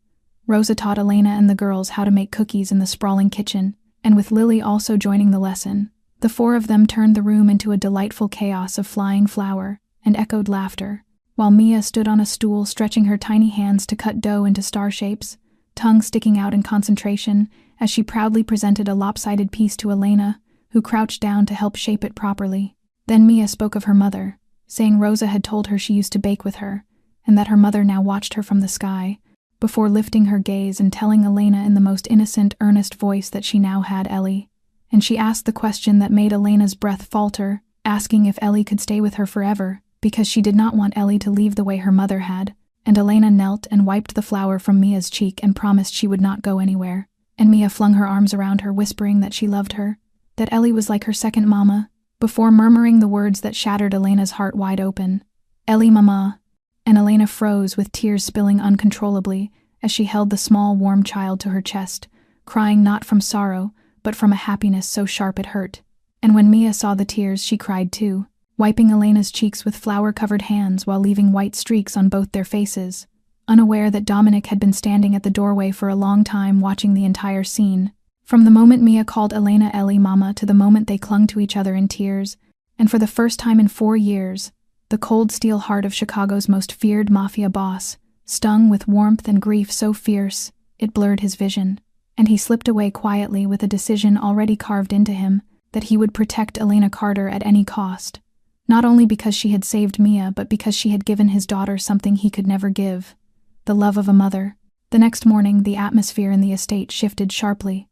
Rosa taught Elena and the girls how to make cookies in the sprawling kitchen, and with Lily also joining the lesson, the 4 of them turned the room into a delightful chaos of flying flour and echoed laughter, while Mia stood on a stool stretching her tiny hands to cut dough into star shapes, tongue sticking out in concentration as she proudly presented a lopsided piece to Elena, who crouched down to help shape it properly. Then Mia spoke of her mother, saying Rosa had told her she used to bake with her, and that her mother now watched her from the sky, before lifting her gaze and telling Elena in the most innocent, earnest voice that she now had Ellie. And she asked the question that made Elena's breath falter, asking if Ellie could stay with her forever, because she did not want Ellie to leave the way her mother had, and Elena knelt and wiped the flour from Mia's cheek and promised she would not go anywhere, and Mia flung her arms around her, whispering that she loved her, that Ellie was like her second mama, before murmuring the words that shattered Elena's heart wide open. Ellie mama. And Elena froze with tears spilling uncontrollably as she held the small, warm child to her chest, crying not from sorrow, but from a happiness so sharp it hurt. And when Mia saw the tears, she cried too, wiping Elena's cheeks with flour-covered hands while leaving white streaks on both their faces, unaware that Dominic had been standing at the doorway for a long time watching the entire scene. From the moment Mia called Elena Ellie mama to the moment they clung to each other in tears, and for the first time in 4 years, the cold steel heart of Chicago's most feared mafia boss, stung with warmth and grief so fierce, it blurred his vision, and he slipped away quietly with a decision already carved into him that he would protect Elena Carter at any cost, not only because she had saved Mia, but because she had given his daughter something he could never give, the love of a mother. The next morning, the atmosphere in the estate shifted sharply,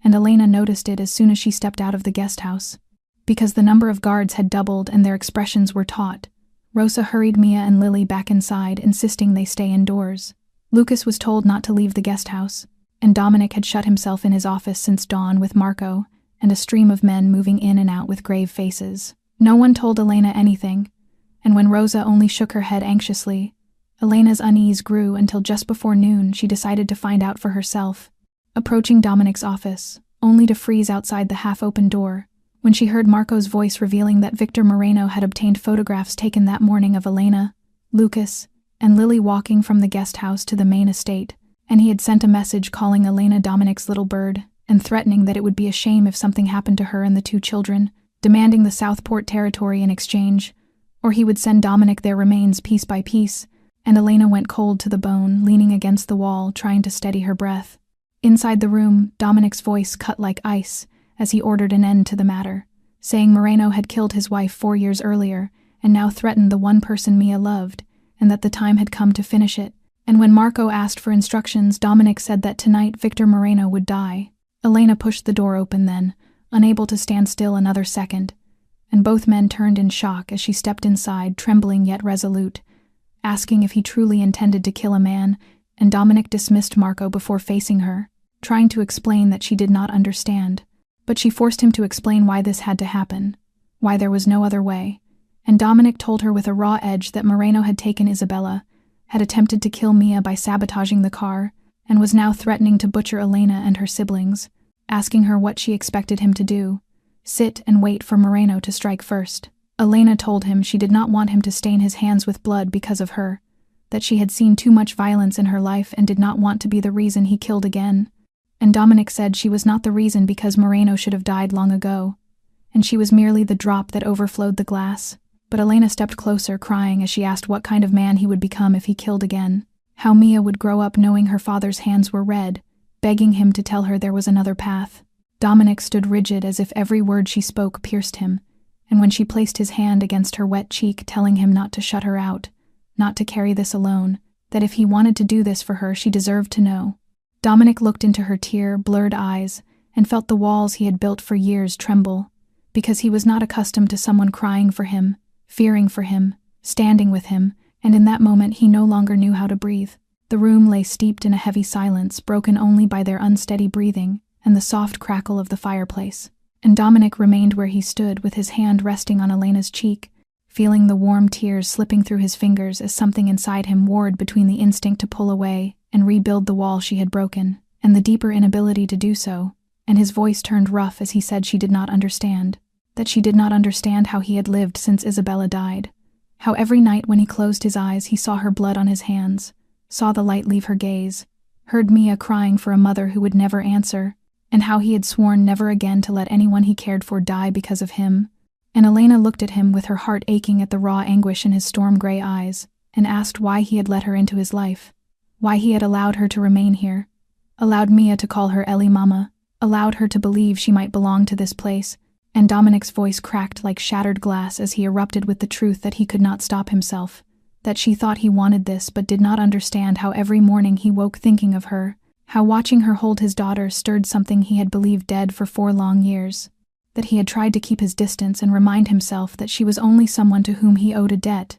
and Elena noticed it as soon as she stepped out of the guest house. Because the number of guards had doubled and their expressions were taut, Rosa hurried Mia and Lily back inside, insisting they stay indoors. Lucas was told not to leave the guest house, and Dominic had shut himself in his office since dawn with Marco and a stream of men moving in and out with grave faces. No one told Elena anything, and when Rosa only shook her head anxiously, Elena's unease grew until just before noon she decided to find out for herself, approaching Dominic's office, only to freeze outside the half-open door, when she heard Marco's voice revealing that Victor Moreno had obtained photographs taken that morning of Elena, Lucas, and Lily walking from the guest house to the main estate, and he had sent a message calling Elena Dominic's little bird, and threatening that it would be a shame if something happened to her and the 2 children, demanding the Southport territory in exchange, or he would send Dominic their remains piece by piece, and Elena went cold to the bone, leaning against the wall, trying to steady her breath. Inside the room, Dominic's voice cut like ice as he ordered an end to the matter, saying Moreno had killed his wife 4 years earlier and now threatened the one person Mia loved, and that the time had come to finish it. And when Marco asked for instructions, Dominic said that tonight Victor Moreno would die. Elena pushed the door open then, unable to stand still another second, and both men turned in shock as she stepped inside, trembling yet resolute, asking if he truly intended to kill a man, and Dominic dismissed Marco before facing her, trying to explain that she did not understand. But she forced him to explain why this had to happen, why there was no other way, and Dominic told her with a raw edge that Moreno had taken Isabella, had attempted to kill Mia by sabotaging the car, and was now threatening to butcher Elena and her siblings, asking her what she expected him to do, sit and wait for Moreno to strike first. Elena told him she did not want him to stain his hands with blood because of her, that she had seen too much violence in her life and did not want to be the reason he killed again. And Dominic said she was not the reason because Moreno should have died long ago, and she was merely the drop that overflowed the glass. But Elena stepped closer, crying as she asked what kind of man he would become if he killed again, how Mia would grow up knowing her father's hands were red, begging him to tell her there was another path. Dominic stood rigid as if every word she spoke pierced him, and when she placed his hand against her wet cheek telling him not to shut her out, not to carry this alone, that if he wanted to do this for her she deserved to know. Dominic looked into her tear-blurred eyes and felt the walls he had built for years tremble, because he was not accustomed to someone crying for him, fearing for him, standing with him, and in that moment he no longer knew how to breathe. The room lay steeped in a heavy silence, broken only by their unsteady breathing and the soft crackle of the fireplace, and Dominic remained where he stood with his hand resting on Elena's cheek, feeling the warm tears slipping through his fingers as something inside him warred between the instinct to pull away and rebuild the wall she had broken, and the deeper inability to do so, and his voice turned rough as he said she did not understand, that she did not understand how he had lived since Isabella died, how every night when he closed his eyes he saw her blood on his hands, saw the light leave her gaze, heard Mia crying for a mother who would never answer, and how he had sworn never again to let anyone he cared for die because of him. And Elena looked at him with her heart aching at the raw anguish in his storm-gray eyes, and asked why he had let her into his life, why he had allowed her to remain here, allowed Mia to call her Ellie Mama, allowed her to believe she might belong to this place. And Dominic's voice cracked like shattered glass as he erupted with the truth that he could not stop himself, that she thought he wanted this but did not understand how every morning he woke thinking of her, how watching her hold his daughter stirred something he had believed dead for 4 long years, that he had tried to keep his distance and remind himself that she was only someone to whom he owed a debt.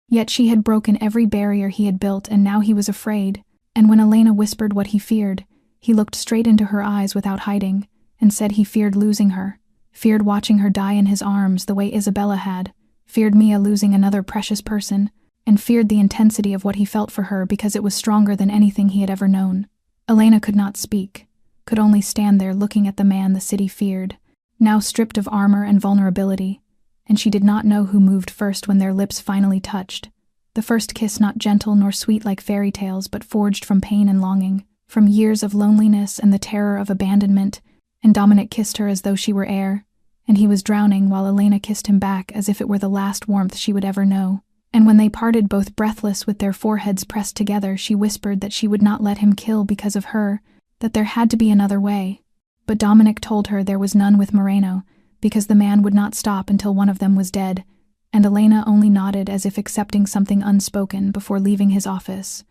Yet she had broken every barrier he had built and now he was afraid, and when Elena whispered what he feared, he looked straight into her eyes without hiding, and said he feared losing her, feared watching her die in his arms the way Isabella had, feared Mia losing another precious person, and feared the intensity of what he felt for her because it was stronger than anything he had ever known. Elena could not speak, could only stand there looking at the man the city feared, now stripped of armor and vulnerability, and she did not know who moved first when their lips finally touched. The first kiss not gentle nor sweet like fairy tales but forged from pain and longing, from years of loneliness and the terror of abandonment, and Dominic kissed her as though she were air, and he was drowning while Elena kissed him back as if it were the last warmth she would ever know. And when they parted both breathless with their foreheads pressed together, she whispered that she would not let him kill because of her, that there had to be another way. But Dominic told her there was none with Moreno, because the man would not stop until one of them was dead, and Elena only nodded as if accepting something unspoken before leaving his office,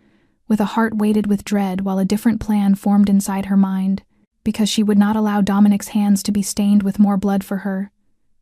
with a heart weighted with dread while a different plan formed inside her mind, because she would not allow Dominic's hands to be stained with more blood for her,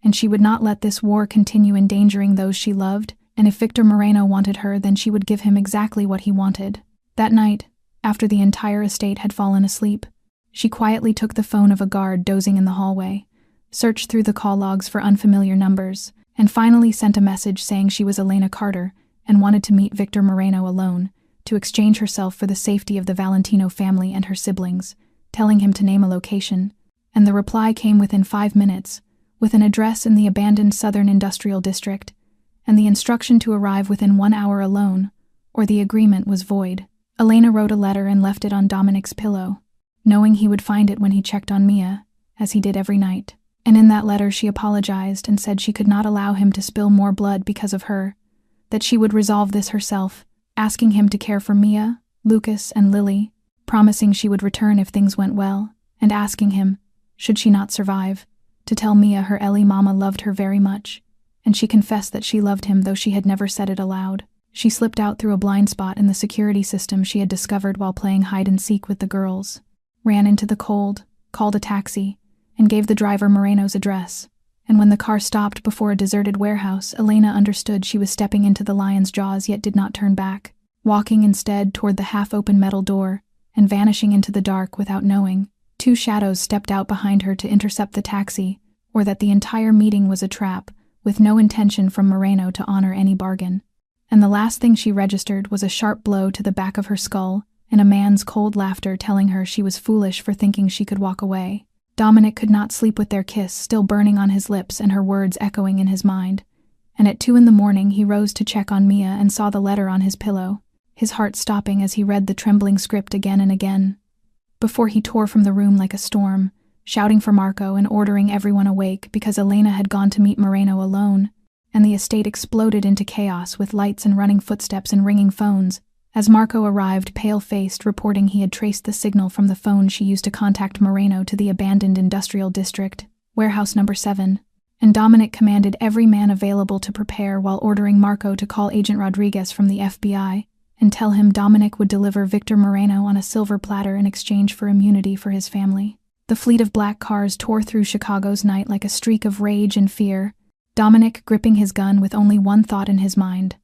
and she would not let this war continue endangering those she loved, and if Victor Moreno wanted her, then she would give him exactly what he wanted. That night, after the entire estate had fallen asleep, she quietly took the phone of a guard dozing in the hallway, searched through the call logs for unfamiliar numbers, and finally sent a message saying she was Elena Carter and wanted to meet Victor Moreno alone, to exchange herself for the safety of the Valentino family and her siblings, telling him to name a location, and the reply came within 5 minutes, with an address in the abandoned Southern Industrial District, and the instruction to arrive within 1 hour alone, or the agreement was void. Elena wrote a letter and left it on Dominic's pillow, knowing he would find it when he checked on Mia, as he did every night. And in that letter she apologized and said she could not allow him to spill more blood because of her, that she would resolve this herself, asking him to care for Mia, Lucas, and Lily, promising she would return if things went well, and asking him, should she not survive, to tell Mia her Ellie Mama loved her very much, and she confessed that she loved him though she had never said it aloud. She slipped out through a blind spot in the security system she had discovered while playing hide-and-seek with the girls, ran into the cold, called a taxi, and gave the driver Moreno's address, and when the car stopped before a deserted warehouse, Elena understood she was stepping into the lion's jaws yet did not turn back. walking instead toward the half-open metal door and vanishing into the dark without knowing. 2 shadows stepped out behind her to intercept the taxi, or that the entire meeting was a trap, with no intention from Moreno to honor any bargain. And the last thing she registered was a sharp blow to the back of her skull and a man's cold laughter telling her she was foolish for thinking she could walk away. Dominic could not sleep with their kiss still burning on his lips and her words echoing in his mind. And at 2 in the morning he rose to check on Mia and saw the letter on his pillow, his heart stopping as he read the trembling script again and again. Before he tore from the room like a storm, shouting for Marco and ordering everyone awake because Elena had gone to meet Moreno alone, and the estate exploded into chaos with lights and running footsteps and ringing phones, as Marco arrived pale-faced reporting he had traced the signal from the phone she used to contact Moreno to the abandoned industrial district, warehouse number 7, and Dominic commanded every man available to prepare while ordering Marco to call Agent Rodriguez from the FBI and tell him Dominic would deliver Victor Moreno on a silver platter in exchange for immunity for his family. The fleet of black cars tore through Chicago's night like a streak of rage and fear, Dominic gripping his gun with only one thought in his mind: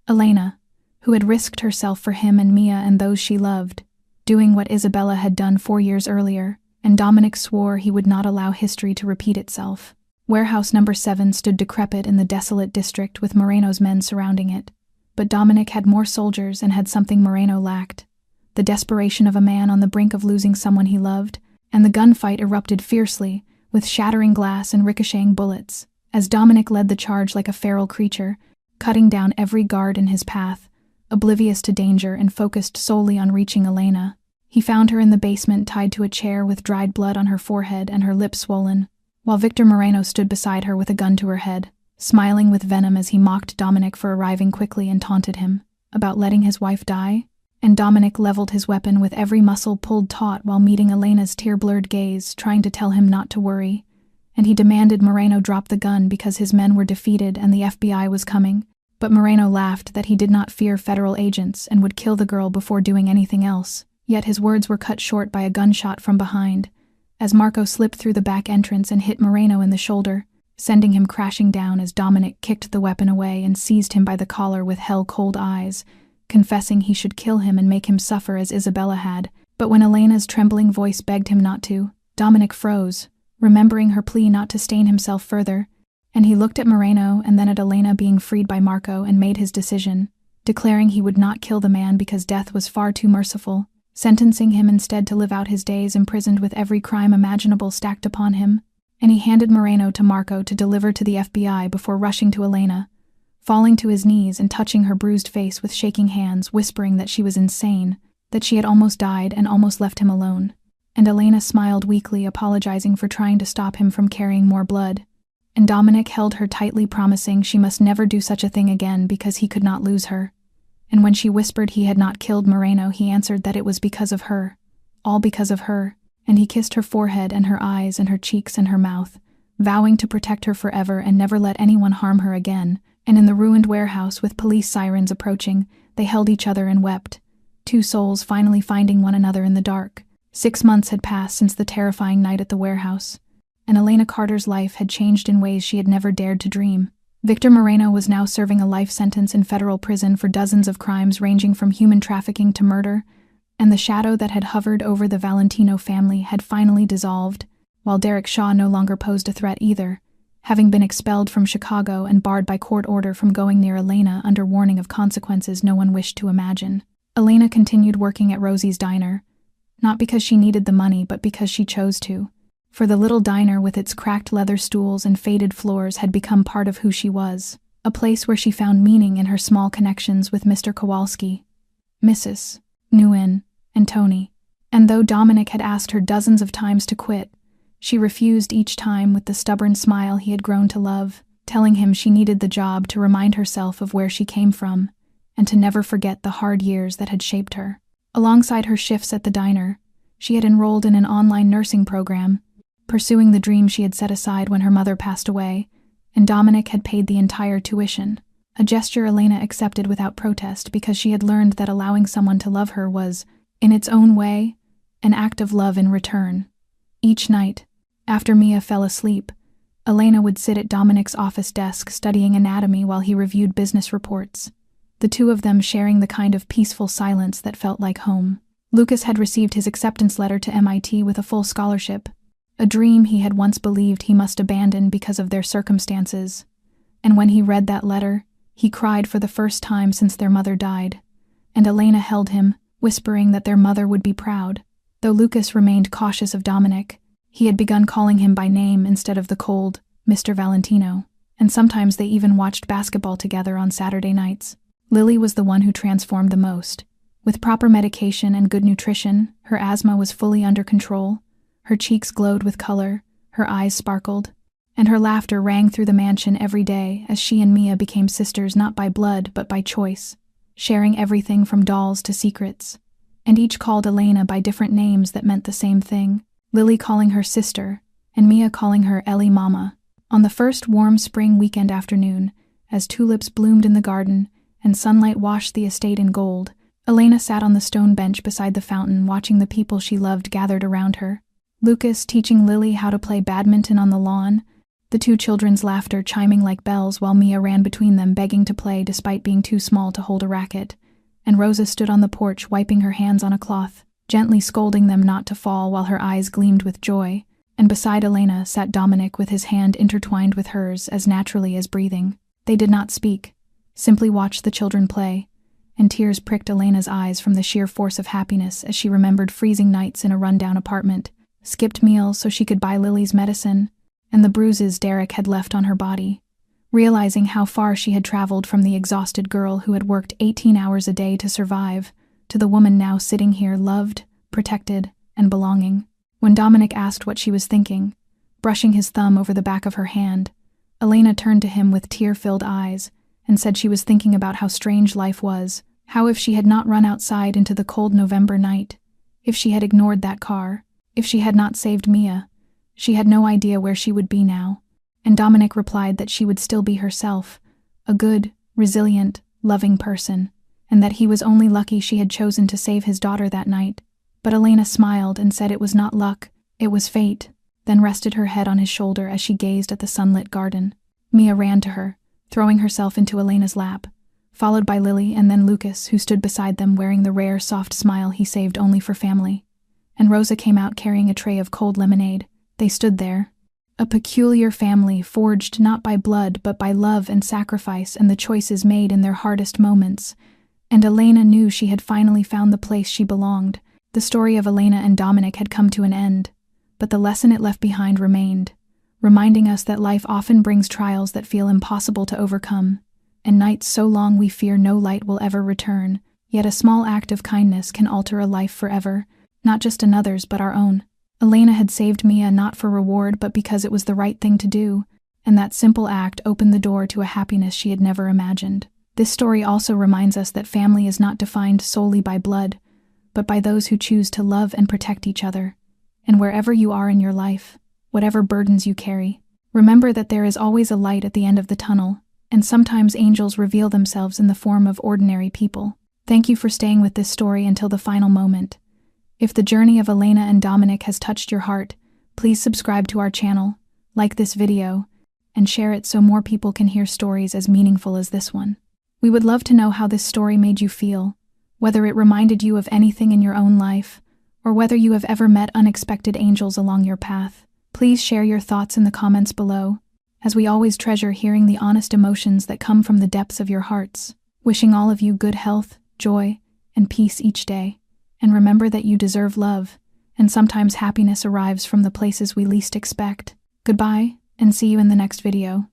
Elena, who had risked herself for him and Mia and those she loved, doing what Isabella had done 4 years earlier, and Dominic swore he would not allow history to repeat itself. Warehouse number 7 stood decrepit in the desolate district with Moreno's men surrounding it, but Dominic had more soldiers and had something Moreno lacked: the desperation of a man on the brink of losing someone he loved, and the gunfight erupted fiercely, with shattering glass and ricocheting bullets, as Dominic led the charge like a feral creature, cutting down every guard in his path, oblivious to danger and focused solely on reaching Elena. He found her in the basement tied to a chair with dried blood on her forehead and her lips swollen, while Victor Moreno stood beside her with a gun to her head, smiling with venom as he mocked Dominic for arriving quickly and taunted him about letting his wife die. And Dominic leveled his weapon with every muscle pulled taut while meeting Elena's tear-blurred gaze, trying to tell him not to worry. And he demanded Moreno drop the gun because his men were defeated and the FBI was coming. But Moreno laughed that he did not fear federal agents and would kill the girl before doing anything else. Yet his words were cut short by a gunshot from behind, as Marco slipped through the back entrance and hit Moreno in the shoulder, sending him crashing down as Dominic kicked the weapon away and seized him by the collar with hell-cold eyes, confessing he should kill him and make him suffer as Isabella had. But when Elena's trembling voice begged him not to, Dominic froze, remembering her plea not to stain himself further, and he looked at Moreno and then at Elena being freed by Marco and made his decision, declaring he would not kill the man because death was far too merciful, sentencing him instead to live out his days imprisoned with every crime imaginable stacked upon him. And he handed Moreno to Marco to deliver to the FBI before rushing to Elena, falling to his knees and touching her bruised face with shaking hands, whispering that she was insane, that she had almost died and almost left him alone. And Elena smiled weakly, apologizing for trying to stop him from carrying more blood. And Dominic held her tightly, promising she must never do such a thing again because he could not lose her. And when she whispered he had not killed Moreno, he answered that it was because of her, all because of her, and he kissed her forehead and her eyes and her cheeks and her mouth, vowing to protect her forever and never let anyone harm her again. And in the ruined warehouse with police sirens approaching, they held each other and wept, 2 souls finally finding one another in the dark. 6 months had passed since the terrifying night at the warehouse, and Elena Carter's life had changed in ways she had never dared to dream. Victor Moreno was now serving a life sentence in federal prison for dozens of crimes ranging from human trafficking to murder, and the shadow that had hovered over the Valentino family had finally dissolved, while Derek Shaw no longer posed a threat either, having been expelled from Chicago and barred by court order from going near Elena under warning of consequences no one wished to imagine. Elena continued working at Rosie's diner, not because she needed the money but because she chose to, for the little diner with its cracked leather stools and faded floors had become part of who she was, a place where she found meaning in her small connections with Mr. Kowalski, Mrs. Nguyen, and Tony. And though Dominic had asked her dozens of times to quit, she refused each time with the stubborn smile he had grown to love, telling him she needed the job to remind herself of where she came from, and to never forget the hard years that had shaped her. Alongside her shifts at the diner, she had enrolled in an online nursing program, pursuing the dream she had set aside when her mother passed away, and Dominic had paid the entire tuition, a gesture Elena accepted without protest because she had learned that allowing someone to love her was, in its own way, an act of love in return. Each night, after Mia fell asleep, Elena would sit at Dominic's office desk studying anatomy while he reviewed business reports, the two of them sharing the kind of peaceful silence that felt like home. Lucas had received his acceptance letter to MIT with a full scholarship, a dream he had once believed he must abandon because of their circumstances. And when he read that letter, he cried for the first time since their mother died, and Elena held him, whispering that their mother would be proud. Though Lucas remained cautious of Dominic, he had begun calling him by name instead of the cold Mr. Valentino, and sometimes they even watched basketball together on Saturday nights. Lily was the one who transformed the most. With proper medication and good nutrition, her asthma was fully under control. Her cheeks glowed with color, her eyes sparkled, and her laughter rang through the mansion every day as she and Mia became sisters not by blood but by choice, sharing everything from dolls to secrets, and each called Elena by different names that meant the same thing, Lily calling her sister, and Mia calling her Ellie Mama. On the first warm spring weekend afternoon, as tulips bloomed in the garden and sunlight washed the estate in gold, Elena sat on the stone bench beside the fountain watching the people she loved gathered around her. Lucas teaching Lily how to play badminton on the lawn, the two children's laughter chiming like bells while Mia ran between them begging to play despite being too small to hold a racket, and Rosa stood on the porch wiping her hands on a cloth, gently scolding them not to fall while her eyes gleamed with joy, and beside Elena sat Dominic with his hand intertwined with hers as naturally as breathing. They did not speak, simply watched the children play, and tears pricked Elena's eyes from the sheer force of happiness as she remembered freezing nights in a rundown apartment, skipped meals so she could buy Lily's medicine, and the bruises Derek had left on her body. Realizing how far she had traveled from the exhausted girl who had worked 18 hours a day to survive, to the woman now sitting here loved, protected, and belonging. When Dominic asked what she was thinking, brushing his thumb over the back of her hand, Elena turned to him with tear-filled eyes and said she was thinking about how strange life was, how if she had not run outside into the cold November night, if she had ignored that car, if she had not saved Mia, she had no idea where she would be now. And Dominic replied that she would still be herself, a good, resilient, loving person, and that he was only lucky she had chosen to save his daughter that night. But Elena smiled and said it was not luck, it was fate, then rested her head on his shoulder as she gazed at the sunlit garden. Mia ran to her, throwing herself into Elena's lap, followed by Lily and then Lucas, who stood beside them wearing the rare soft smile he saved only for family. And Rosa came out carrying a tray of cold lemonade. They stood there, a peculiar family forged not by blood but by love and sacrifice and the choices made in their hardest moments. And Elena knew she had finally found the place she belonged. The story of Elena and Dominic had come to an end, but the lesson it left behind remained, reminding us that life often brings trials that feel impossible to overcome, and nights so long we fear no light will ever return, yet a small act of kindness can alter a life forever, not just another's but our own. Elena had saved Mia not for reward but because it was the right thing to do, and that simple act opened the door to a happiness she had never imagined. This story also reminds us that family is not defined solely by blood, but by those who choose to love and protect each other. And wherever you are in your life, whatever burdens you carry, remember that there is always a light at the end of the tunnel, and sometimes angels reveal themselves in the form of ordinary people. Thank you for staying with this story until the final moment. If the journey of Elena and Dominic has touched your heart, please subscribe to our channel, like this video, and share it so more people can hear stories as meaningful as this one. We would love to know how this story made you feel, whether it reminded you of anything in your own life, or whether you have ever met unexpected angels along your path. Please share your thoughts in the comments below, as we always treasure hearing the honest emotions that come from the depths of your hearts. Wishing all of you good health, joy, and peace each day. And remember that you deserve love, and sometimes happiness arrives from the places we least expect. Goodbye, and see you in the next video.